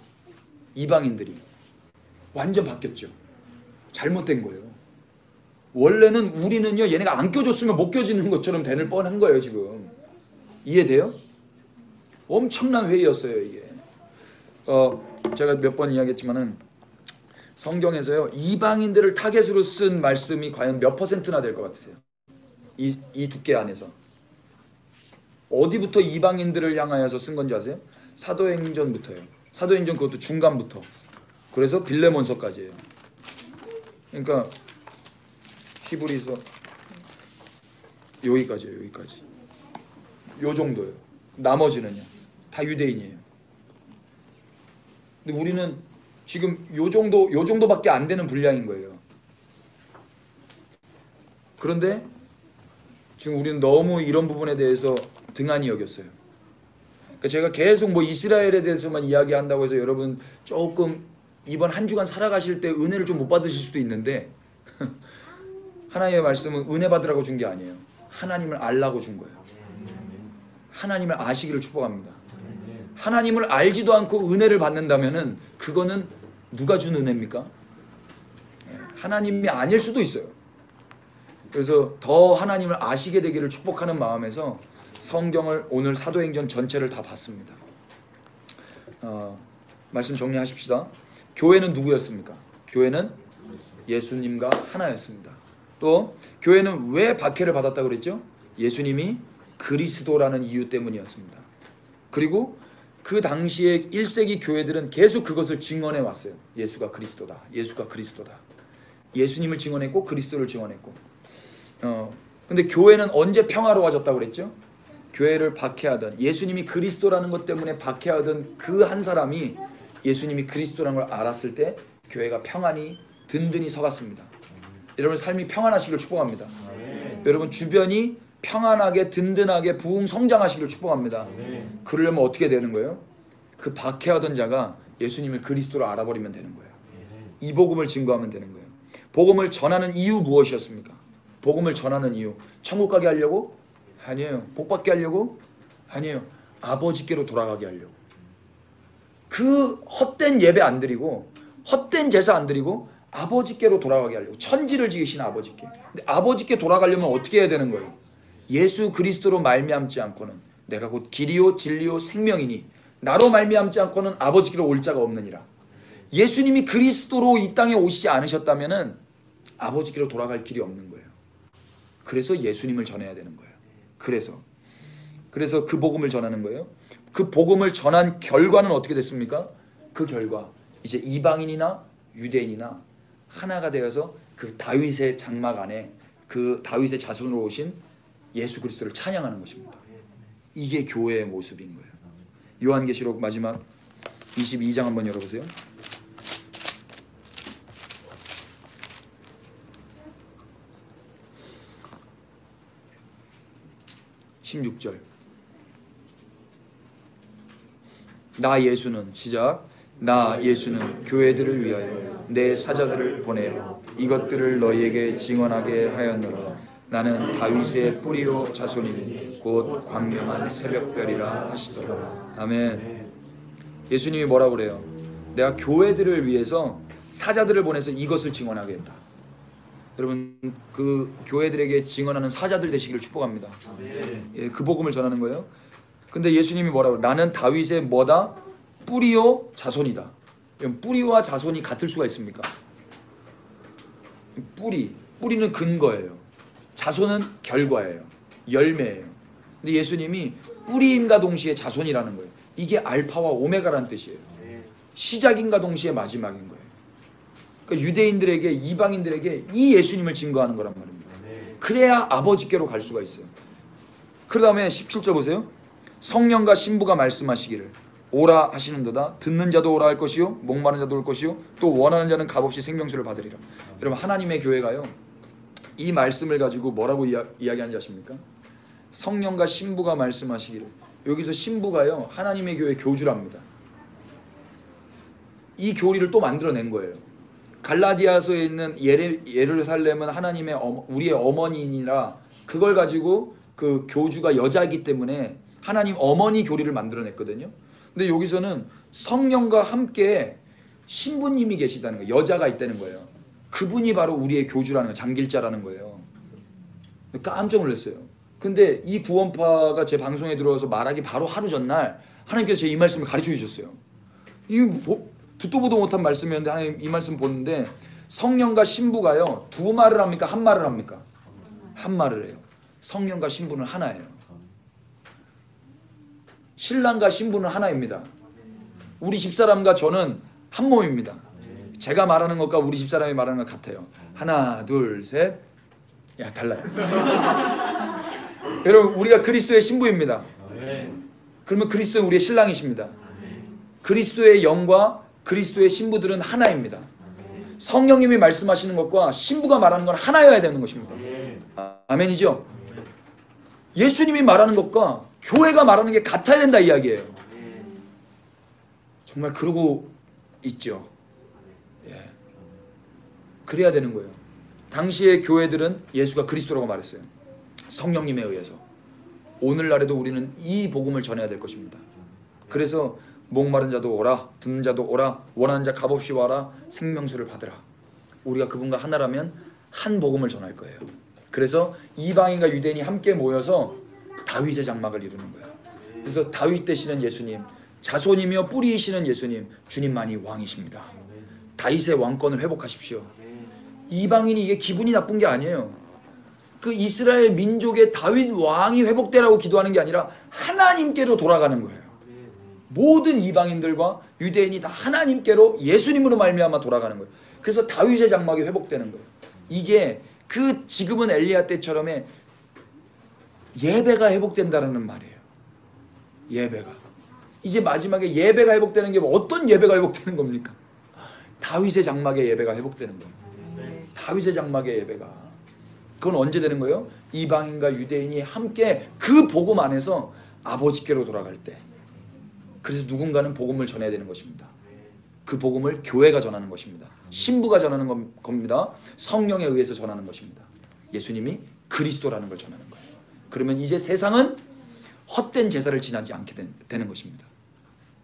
이방인들이 완전 바뀌었죠. 잘못된 거예요. 원래는 우리는요 얘네가 안 껴줬으면 못 껴지는 것처럼 되는 뻔한 거예요. 지금 이해돼요? 엄청난 회의였어요 이게. 제가 몇 번 이야기했지만은 성경에서요 이방인들을 타겟으로 쓴 말씀이 과연 몇 퍼센트나 될 것 같으세요? 이 두께 안에서 어디부터 이방인들을 향하여서 쓴 건지 아세요? 사도행전부터요. 사도행전 그것도 중간부터. 그래서 빌레몬서까지예요. 그러니까 히브리서 여기까지예요. 여기까지. 요 정도예요. 나머지는요 다 유대인이에요. 근데 우리는 지금 요 정도밖에 안 되는 분량인 거예요. 그런데 지금 우리는 너무 이런 부분에 대해서 등한히 여겼어요. 그러니까 제가 계속 뭐 이스라엘에 대해서만 이야기한다고 해서 여러분 조금 이번 한 주간 살아가실 때 은혜를 좀 못 받으실 수도 있는데 하나님의 말씀은 은혜 받으라고 준 게 아니에요. 하나님을 알라고 준 거예요. 하나님을 아시기를 축복합니다. 하나님을 알지도 않고 은혜를 받는다면은 그거는 누가 준 은혜입니까? 하나님이 아닐 수도 있어요. 그래서 더 하나님을 아시게 되기를 축복하는 마음에서 성경을 오늘 사도행전 전체를 다 봤습니다. 말씀 정리하십시다. 교회는 누구였습니까? 교회는 예수님과 하나였습니다. 또 교회는 왜 박해를 받았다고 그랬죠? 예수님이 그리스도라는 이유 때문이었습니다. 그리고 그 당시에 1세기 교회들은 계속 그것을 증언해 왔어요. 예수가 그리스도다. 예수가 그리스도다. 예수님을 증언했고 그리스도를 증언했고. 근데 교회는 언제 평화로워졌다고 그랬죠? 교회를 박해하던 예수님이 그리스도라는 것 때문에 박해하던 그 한 사람이 예수님이 그리스도라는 걸 알았을 때 교회가 평안히 든든히 서갔습니다. 여러분 삶이 평안하시길 축복합니다. 여러분 주변이 평안하게 든든하게 부흥 성장하시길 축복합니다. 그러려면 어떻게 되는 거예요? 그 박해하던 자가 예수님을 그리스도로 알아버리면 되는 거예요. 이 복음을 증거하면 되는 거예요. 복음을 전하는 이유 무엇이었습니까? 복음을 전하는 이유, 천국 가게 하려고? 아니에요. 복 받게 하려고? 아니에요. 아버지께로 돌아가게 하려고. 그 헛된 예배 안 드리고 헛된 제사 안 드리고 아버지께로 돌아가게 하려고. 천지를 지으신 아버지께. 근데 아버지께 돌아가려면 어떻게 해야 되는 거예요? 예수 그리스도로 말미암지 않고는 내가 곧 길이요 진리요 생명이니 나로 말미암지 않고는 아버지께로 올 자가 없느니라. 예수님이 그리스도로 이 땅에 오시지 않으셨다면은 아버지께로 돌아갈 길이 없는 거예요. 그래서 예수님을 전해야 되는 거예요. 그래서 그 복음을 전하는 거예요. 그 복음을 전한 결과는 어떻게 됐습니까? 그 결과 이제 이방인이나 유대인이나 하나가 되어서 그 다윗의 장막 안에 그 다윗의 자손으로 오신 예수 그리스도를 찬양하는 것입니다. 이게 교회의 모습인 거예요. 요한계시록 마지막 22장 한번 열어보세요. 16절. 나 예수는 시작. 나 예수는 교회들을 위하여 내 사자들을 보내어 이것들을 너희에게 증언하게 하였노라. 나는 다윗의 뿌리요 자손이니 곧 광명한 새벽별이라 하시더라. 아멘. 예수님이 뭐라고 그래요? 내가 교회들을 위해서 사자들을 보내서 이것을 증언하게 했다. 여러분 그 교회들에게 증언하는 사자들 되시기를 축복합니다. 예, 그 복음을 전하는 거예요. 근데 예수님이 뭐라고? 나는 다윗의 뭐다? 뿌리요 자손이다. 뿌리와 자손이 같을 수가 있습니까? 뿌리는 근거예요. 자손은 결과예요. 열매예요. 근데 예수님이 뿌리임과 동시에 자손이라는 거예요. 이게 알파와 오메가라는 뜻이에요. 시작인과 동시에 마지막인 거예요. 그러니까 유대인들에게 이방인들에게 이 예수님을 증거하는 거란 말입니다. 그래야 아버지께로 갈 수가 있어요. 그 다음에 17절 보세요. 성령과 신부가 말씀하시기를 오라 하시는도다. 듣는 자도 오라 할 것이요 목마른 자도 올 것이요 또 원하는 자는 값없이 생명수를 받으리라. 여러분 하나님의 교회가요 이 말씀을 가지고 뭐라고 이야기하는지 아십니까? 성령과 신부가 말씀하시기를. 여기서 신부가요 하나님의 교회 교주랍니다. 이 교리를 또 만들어낸 거예요. 갈라디아서에 있는 예루살렘은 하나님의 우리의 어머니니라 그걸 가지고 그 교주가 여자이기 때문에 하나님 어머니 교리를 만들어냈거든요. 근데 여기서는 성령과 함께 신부님이 계시다는 거예요. 여자가 있다는 거예요. 그분이 바로 우리의 교주라는 거예요. 장길자라는 거예요. 깜짝 놀랐어요. 근데 이 구원파가 제 방송에 들어와서 말하기 바로 하루 전날 하나님께서 제 이 말씀을 가르쳐 주셨어요. 이거 듣도 보도 못한 말씀이었는데 하나님 이 말씀 보는데 성령과 신부가요 두 말을 합니까? 한 말을 합니까? 한 말을 해요. 성령과 신부는 하나예요. 신랑과 신부는 하나입니다. 우리 집사람과 저는 한 몸입니다. 제가 말하는 것과 우리 집사람이 말하는 것 같아요. 하나 둘 셋. 야 달라요. 여러분 우리가 그리스도의 신부입니다. 그러면 그리스도는 우리의 신랑이십니다. 그리스도의 영과 그리스도의 신부들은 하나입니다. 성령님이 말씀하시는 것과 신부가 말하는 건 하나여야 되는 것입니다. 아멘이죠? 예수님이 말하는 것과 교회가 말하는 게 같아야 된다 이야기예요. 정말 그러고 있죠. 예. 그래야 되는 거예요. 당시의 교회들은 예수가 그리스도라고 말했어요. 성령님에 의해서. 오늘날에도 우리는 이 복음을 전해야 될 것입니다. 그래서 목마른 자도 오라, 듣는 자도 오라, 원하는 자 값없이 와라, 생명수를 받으라. 우리가 그분과 하나라면 한 복음을 전할 거예요. 그래서 이방인과 유대인이 함께 모여서 다윗의 장막을 이루는 거예요. 그래서 다윗 되시는 예수님, 자손이며 뿌리이시는 예수님, 주님만이 왕이십니다. 다윗의 왕권을 회복하십시오. 이방인이 이게 기분이 나쁜 게 아니에요. 그 이스라엘 민족의 다윗 왕이 회복되라고 기도하는 게 아니라 하나님께로 돌아가는 거예요. 모든 이방인들과 유대인이 다 하나님께로 예수님으로 말미암아 돌아가는 거예요. 그래서 다윗의 장막이 회복되는 거예요. 이게 그 지금은 엘리야 때처럼의 예배가 회복된다는 말이에요. 예배가. 이제 마지막에 예배가 회복되는 게 어떤 예배가 회복되는 겁니까? 다윗의 장막의 예배가 회복되는 거예요. 다윗의 장막의 예배가. 그건 언제 되는 거예요? 이방인과 유대인이 함께 그 복음 안에서 아버지께로 돌아갈 때. 그래서 누군가는 복음을 전해야 되는 것입니다. 그 복음을 교회가 전하는 것입니다. 신부가 전하는 겁니다. 성령에 의해서 전하는 것입니다. 예수님이 그리스도라는 걸 전하는 거예요. 그러면 이제 세상은 헛된 제사를 지나지 않게 되는 것입니다.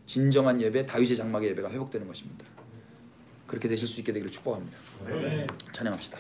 진정한 예배, 다윗의 장막의 예배가 회복되는 것입니다. 그렇게 되실 수 있게 되기를 축복합니다. 네. 찬양합시다.